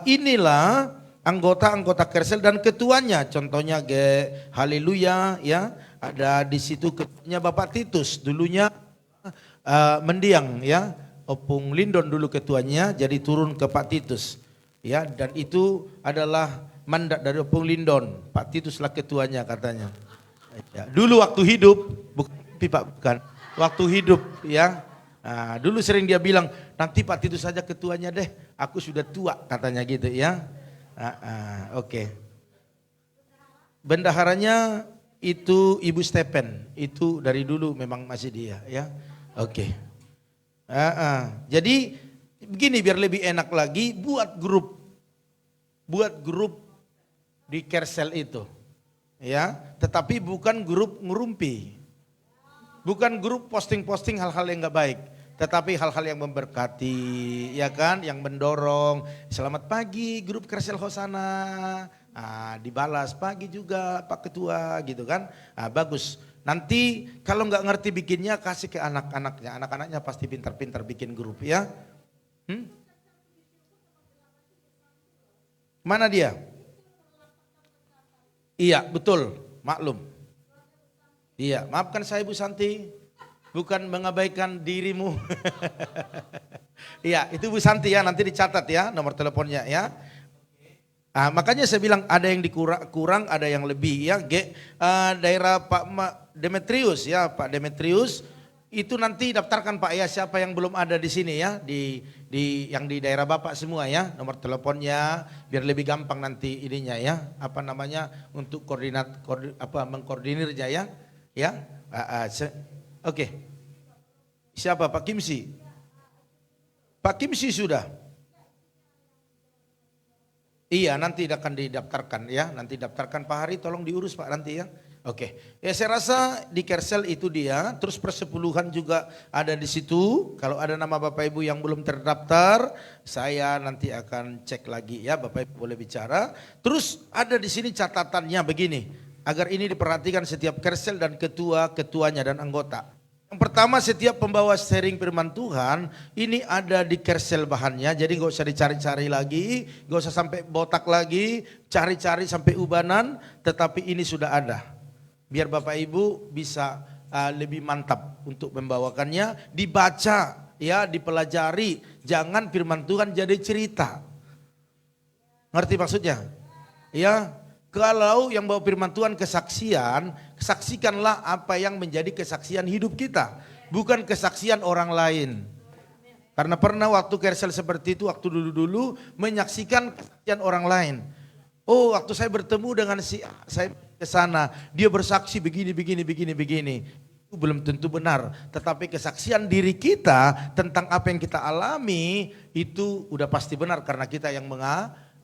Speaker 6: inilah anggota-anggota Kersel dan ketuanya. Contohnya Haleluya ya, ada di situ ketuanya Bapak Titus, dulunya mendiang ya. Opung Lindon dulu ketuanya, jadi turun ke Pak Titus. Ya, dan itu adalah mandat dari Opung Lindon. Pak Tituslah ketuanya katanya. Ya, dulu waktu hidup, bukan. Waktu hidup ya. Nah, dulu sering dia bilang, nanti Pak Titus saja ketuanya deh. Aku sudah tua katanya gitu ya. Oke. Bendaharanya itu Ibu Stepen. Itu dari dulu memang masih dia ya. Oke. Jadi begini biar lebih enak lagi, buat grup di Kersel itu, ya. Tetapi bukan grup ngerumpi, bukan grup posting-posting hal-hal yang nggak baik, tetapi hal-hal yang memberkati, ya kan, yang mendorong. Selamat pagi grup Kersel Hosana, dibalas pagi juga Pak Ketua, gitu kan. Bagus. Nanti kalau nggak ngerti bikinnya kasih ke anak-anaknya, anak-anaknya pasti pintar-pintar bikin grup ya. Mana dia? Iya betul, maklum. Iya, maafkan saya Bu Santi, bukan mengabaikan dirimu. Iya, itu Bu Santi ya, nanti dicatat ya nomor teleponnya ya. Makanya saya bilang ada yang kurang, ada yang lebih ya. Daerah Pak Demetrius ya, Pak Demetrius itu nanti daftarkan Pak ya, siapa yang belum ada di sini ya, yang di daerah Bapak semua ya, nomor teleponnya biar lebih gampang nanti ininya ya, apa namanya untuk mengkoordinirnya ya. Ya. Oke. Siapa Pak Kimsi? Pak Kimsi sudah. Iya, nanti akan didaftarkan ya, nanti daftarkan Pak Hari, tolong diurus Pak nanti ya. Oke, ya saya rasa di Kersel itu dia, terus persepuluhan juga ada di situ. Kalau ada nama Bapak Ibu yang belum terdaftar, saya nanti akan cek lagi ya, Bapak Ibu boleh bicara. Terus ada di sini catatannya begini, agar ini diperhatikan setiap Kersel dan ketua-ketuanya dan anggota. Yang pertama, setiap pembawa sharing firman Tuhan, ini ada di Kersel bahannya, jadi gak usah dicari-cari lagi, gak usah sampai botak lagi, cari-cari sampai ubanan, tetapi ini sudah ada. Biar Bapak Ibu bisa lebih mantap untuk membawakannya, dibaca, ya, dipelajari, jangan firman Tuhan jadi cerita. Ngerti maksudnya? Ya, kalau yang bawa firman Tuhan kesaksian, saksikanlah apa yang menjadi kesaksian hidup kita, bukan kesaksian orang lain. Karena pernah waktu Kersel seperti itu, waktu dulu-dulu menyaksikan kesaksian orang lain. Oh, waktu saya bertemu dengan saya ke sana, dia bersaksi begini. Itu belum tentu benar, tetapi kesaksian diri kita tentang apa yang kita alami itu udah pasti benar karena kita yang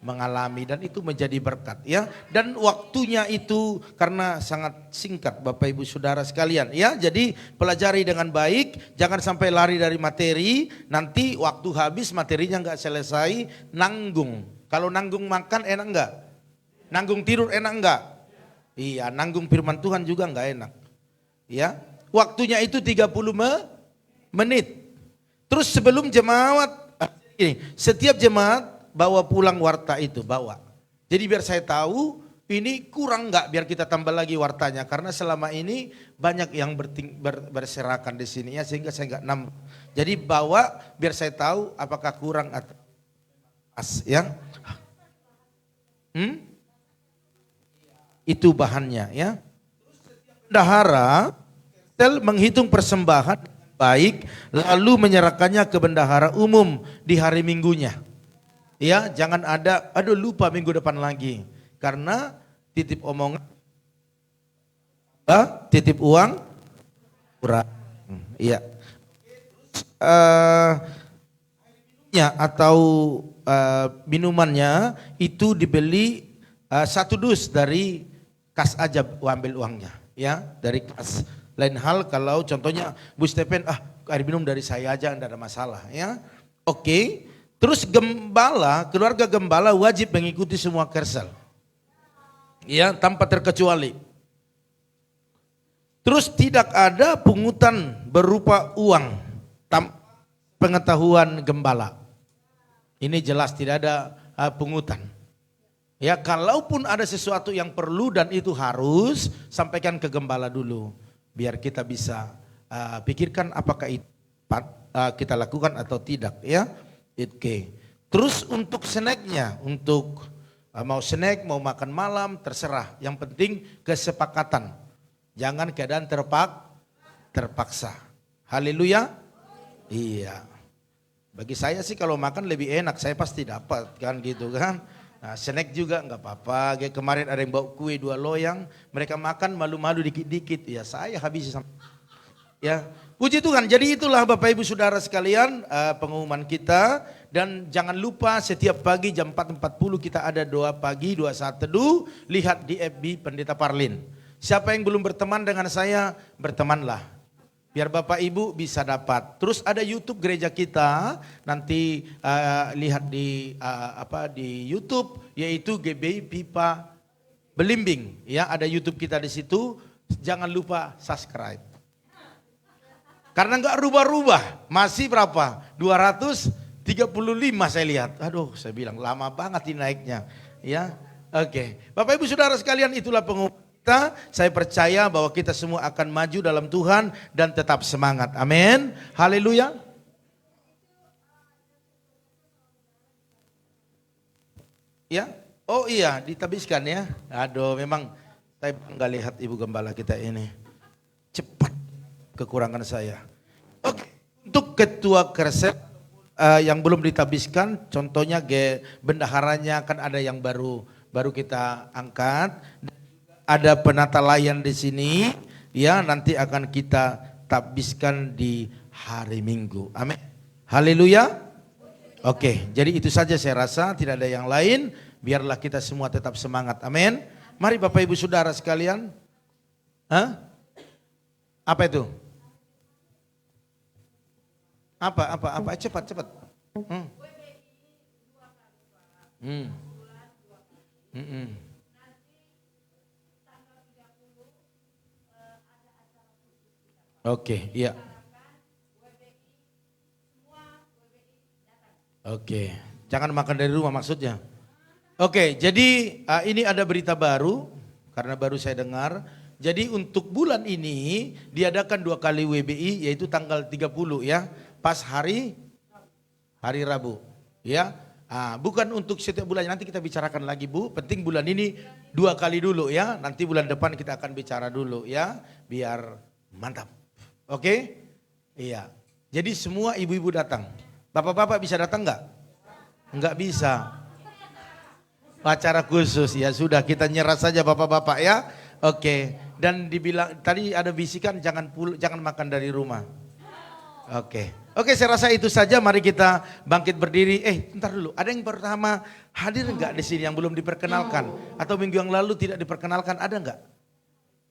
Speaker 6: mengalami, dan itu menjadi berkat ya. Dan waktunya itu karena sangat singkat Bapak Ibu Saudara sekalian ya. Jadi pelajari dengan baik, jangan sampai lari dari materi, nanti waktu habis materinya nggak selesai, nanggung. Kalau nanggung makan enak nggak? Nanggung tidur enak enggak? Iya, nanggung firman Tuhan juga enggak enak. Ya, waktunya itu 30 menit. Terus sebelum jemaat, setiap jemaat bawa pulang warta itu, bawa. Jadi biar saya tahu ini kurang enggak, biar kita tambah lagi wartanya. Karena selama ini banyak yang berserakan di sini ya, sehingga saya enggak nambah. Jadi bawa biar saya tahu apakah kurang atau pas ya. Itu bahannya ya. Bendahara menghitung persembahan baik lalu menyerahkannya ke bendahara umum di hari minggunya. Ya, jangan ada aduh lupa minggu depan lagi. Karena titip omongan titip uang kurang. Iya. Atau minumannya itu dibeli 1 dus dari kas aja ambil uangnya ya, dari kas. Lain hal kalau contohnya Bu Stephen air minum dari saya aja enggak ada masalah ya. Oke. Terus keluarga gembala wajib mengikuti semua Kersel. Ya, tanpa terkecuali. Terus tidak ada pungutan berupa uang tanpa pengetahuan gembala. Ini jelas tidak ada pungutan. Ya, kalaupun ada sesuatu yang perlu dan itu harus, sampaikan ke gembala dulu. Biar kita bisa pikirkan apakah itu kita lakukan atau tidak ya. Oke. Terus untuk snacknya, untuk mau snack, mau makan malam, terserah. Yang penting kesepakatan. Jangan keadaan terpaksa. Haleluya. Iya. Bagi saya sih kalau makan lebih enak, saya pasti dapat kan gitu kan. Nah, snack juga enggak apa-apa. Kayak kemarin ada yang bawa kue 2 loyang, mereka makan malu-malu dikit-dikit. Ya saya habis. Ya, puji Tuhan. Jadi itulah Bapak Ibu Saudara sekalian pengumuman kita. Dan jangan lupa setiap pagi jam 4.40 kita ada doa pagi, doa saat teduh. Lihat di FB Pendeta Parlin. Siapa yang belum berteman dengan saya, bertemanlah. Biar Bapak Ibu bisa dapat. Terus ada YouTube gereja kita, nanti lihat di di YouTube, yaitu GBI Pipa Belimbing. Ya, ada YouTube kita di situ. Jangan lupa subscribe. Karena enggak rubah-rubah, masih berapa? 235 saya lihat. Aduh, saya bilang lama banget ini naiknya. Ya, oke. Bapak Ibu Saudara sekalian, itulah pengumuman. Saya percaya bahwa kita semua akan maju dalam Tuhan dan tetap semangat. Amin. Haleluya. Ya. Oh iya, ditabiskan ya. Aduh, memang saya enggak lihat Ibu Gembala kita ini. Cepat kekurangan saya. Oke, untuk ketua Kersel yang belum ditabiskan, contohnya bendaharanya kan ada yang baru kita angkat. Ada penata layan di sini, ya nanti akan kita tabiskan di hari Minggu. Amin. Haleluya. Oke, jadi itu saja saya rasa, tidak ada yang lain. Biarlah kita semua tetap semangat. Amin. Mari Bapak Ibu Saudara sekalian. Hah? Apa itu? Apa? Cepat. Hmm. Oke, iya. Oke, jangan makan dari rumah maksudnya. Oke, jadi ini ada berita baru karena baru saya dengar. Jadi untuk bulan ini diadakan 2 kali WBI yaitu tanggal 30 ya, pas hari Rabu ya. Bukan untuk setiap bulan, nanti kita bicarakan lagi Bu. Penting bulan ini 2 kali dulu ya. Nanti bulan depan kita akan bicara dulu ya, biar mantap. Oke? Iya. Jadi semua ibu-ibu datang. Bapak-bapak bisa datang enggak? Enggak bisa. Acara khusus ya sudah, kita nyerah saja bapak-bapak ya. Oke. Dan dibilang tadi ada bisikan jangan makan dari rumah. Oke, saya rasa itu saja. Mari kita bangkit berdiri. Bentar dulu. Ada yang pertama hadir enggak di sini yang belum diperkenalkan atau minggu yang lalu tidak diperkenalkan, ada enggak?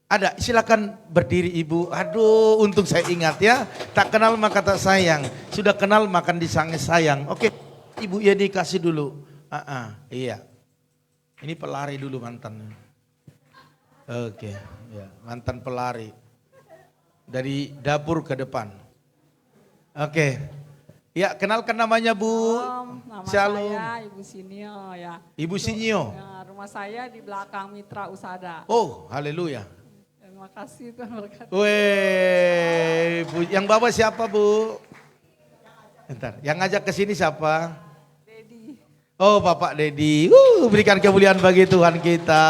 Speaker 6: Ada, silakan berdiri Ibu. Aduh, untung saya ingat ya. Tak kenal maka tak sayang. Sudah kenal makan disangis sayang. Oke, Ibu ya dikasih dulu. Iya. Ini pelari dulu mantan. Oke, ya, mantan pelari. Dari dapur ke depan. Oke. Ya, kenalkan namanya Bu.
Speaker 2: Nama
Speaker 6: Shalom.
Speaker 2: saya Ibu Sinio ya.
Speaker 6: Ibu Sinyo.
Speaker 2: Ya, rumah saya di belakang Mitra Usada.
Speaker 6: Oh, haleluya.
Speaker 2: Terima kasih Tuhan berkati.
Speaker 6: Weh, yang bawa siapa Bu? Bentar, yang ngajak ke sini siapa?
Speaker 2: Dedi.
Speaker 6: Oh, Bapak Dedi. Berikan kemuliaan bagi Tuhan kita.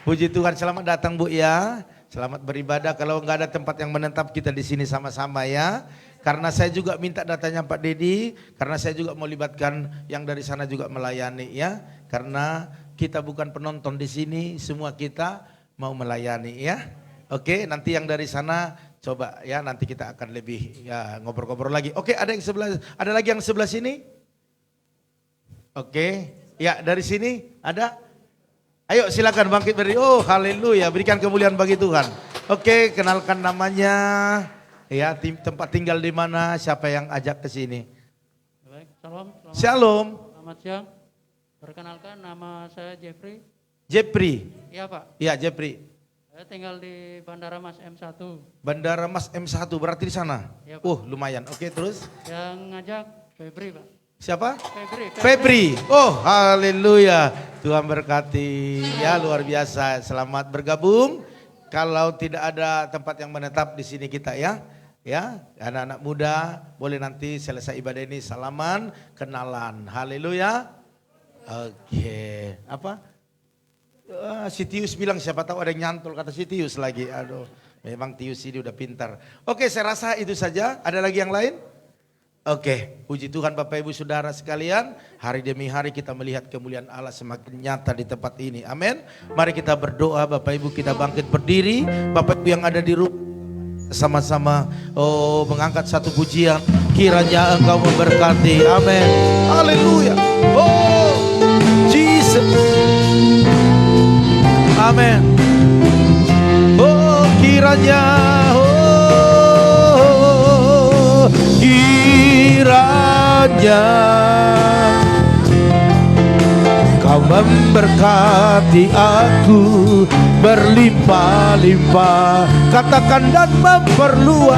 Speaker 6: Puji Tuhan, selamat datang Bu ya. Selamat beribadah. Kalau nggak ada tempat yang menetap, kita di sini sama-sama ya. Karena saya juga minta datanya Pak Dedi, karena saya juga mau libatkan yang dari sana juga melayani ya. Karena kita bukan penonton di sini, semua kita mau melayani ya. Oke, nanti yang dari sana coba ya, nanti kita akan lebih ya ngobrol-ngobrol lagi. Oke, ada lagi yang sebelah sini? Oke, ya dari sini ada? Ayo silakan bangkit berdiri. Oh, haleluya, berikan kemuliaan bagi Tuhan. Oke, kenalkan namanya. Ya, tempat tinggal di mana, siapa yang ajak ke sini?
Speaker 8: Baik, salam.
Speaker 6: Shalom.
Speaker 8: Selamat siang. Perkenalkan, nama saya Jeffrey.
Speaker 6: Jeffrey.
Speaker 8: Iya Pak,
Speaker 6: Ya, Jeffrey.
Speaker 8: saya tinggal di Bandara Mas M1.
Speaker 6: Bandara Mas M1 berarti di sana?
Speaker 8: Iya, Pak.
Speaker 6: Lumayan. Oke, terus?
Speaker 8: Yang ngajak Febri Pak.
Speaker 6: Siapa?
Speaker 8: Febri.
Speaker 6: Febri. Oh, haleluya. Tuhan berkati. Ya, luar biasa. Selamat bergabung. Kalau tidak ada tempat yang menetap di sini kita ya. Ya, anak-anak muda boleh nanti selesai ibadah ini salaman, kenalan. Haleluya. Oke. Apa? Si Tius bilang siapa tahu ada yang nyantol kata si Tius lagi. Aduh, memang Tius ini udah pintar. Oke, saya rasa itu saja. Ada lagi yang lain? Oke, puji Tuhan Bapak Ibu Saudara sekalian, hari demi hari kita melihat kemuliaan Allah semakin nyata di tempat ini. Amin. Mari kita berdoa, Bapak Ibu kita bangkit berdiri. Bapak Ibu yang ada di rumah sama-sama mengangkat satu pujian. Kiranya Engkau memberkati. Amin. Haleluya. Oh, Jesus. Amin. Oh, kiranya Kau memberkati aku berlimpah-limpah, katakan dan memperluas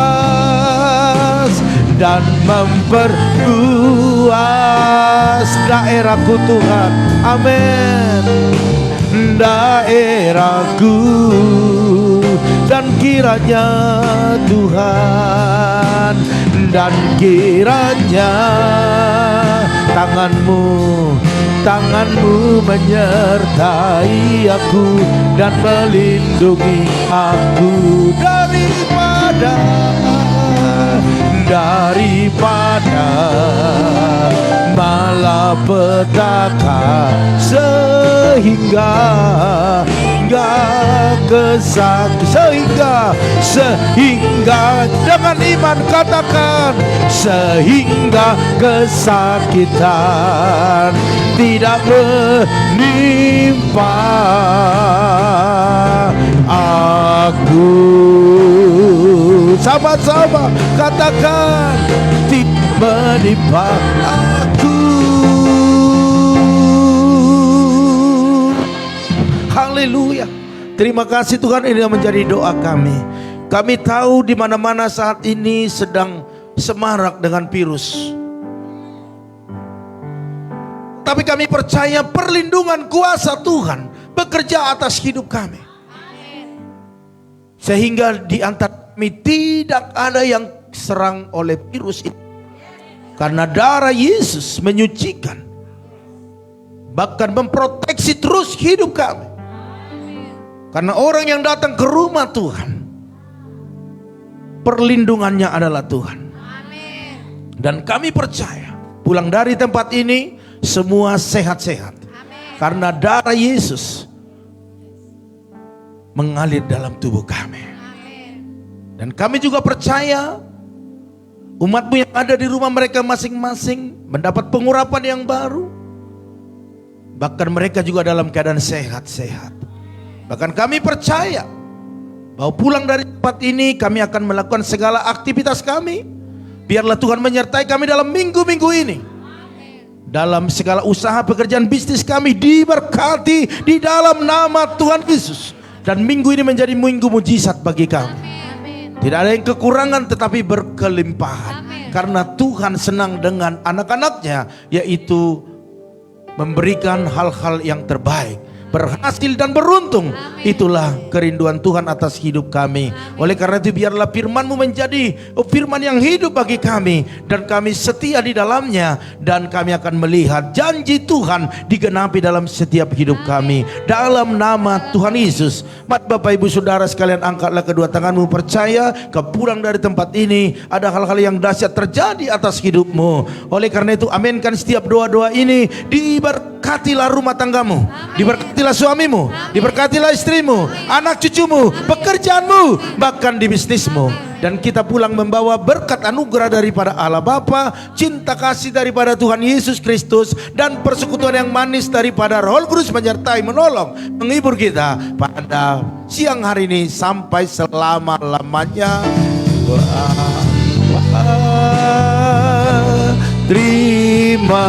Speaker 6: daerahku Tuhan. Amin. Daerahku, dan kiranya Tuhan, dan kiranya tanganmu menyertai aku dan melindungi aku daripada malapetaka, sehingga dengan iman katakan, sehingga kesakitan tidak menimpa aku. Sama-sama katakan, menimpa aku. Haleluya. Terima kasih Tuhan, ini menjadi doa kami. Kami tahu di mana-mana saat ini sedang semarak dengan virus. Tapi kami percaya perlindungan kuasa Tuhan bekerja atas hidup kami. Sehingga di antara kami tidak ada yang serang oleh virus ini. Karena darah Yesus menyucikan, bahkan memproteksi terus hidup kami. Karena orang yang datang ke rumah Tuhan, perlindungannya adalah Tuhan. Dan kami percaya pulang dari tempat ini semua sehat-sehat. Karena darah Yesus mengalir dalam tubuh kami. Dan kami juga percaya umatmu yang ada di rumah mereka masing-masing mendapat pengurapan yang baru. Bahkan mereka juga dalam keadaan sehat-sehat. Bahkan kami percaya bahwa pulang dari tempat ini kami akan melakukan segala aktivitas kami. Biarlah Tuhan menyertai kami dalam minggu-minggu ini. Dalam segala usaha pekerjaan bisnis kami diberkati di dalam nama Tuhan Yesus. Dan minggu ini menjadi minggu mujizat bagi kami. Tidak ada yang kekurangan tetapi berkelimpahan. Karena Tuhan senang dengan anak-anaknya, yaitu memberikan hal-hal yang terbaik, berhasil dan beruntung. Itulah kerinduan Tuhan atas hidup kami. Oleh karena itu biarlah firman-Mu menjadi firman yang hidup bagi kami, dan kami setia di dalamnya, dan kami akan melihat janji Tuhan digenapi dalam setiap hidup kami. Dalam nama Tuhan Yesus. Mari Bapak Ibu Saudara sekalian, angkatlah kedua tanganmu, percaya kau pulang dari tempat ini ada hal-hal yang dahsyat terjadi atas hidupmu. Oleh karena itu aminkan setiap doa-doa ini. Diberkatilah rumah tanggamu, diberkatilah suamimu, diberkatilah istrimu, anak cucumu, pekerjaanmu, bahkan di bisnismu. Dan kita pulang membawa berkat anugerah daripada Allah Bapa, cinta kasih daripada Tuhan Yesus Kristus, dan persekutuan yang manis daripada Roh Kudus menyertai, menolong, menghibur kita pada siang hari ini sampai selama-lamanya. Terima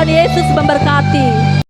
Speaker 1: Tuhan Yesus memberkati.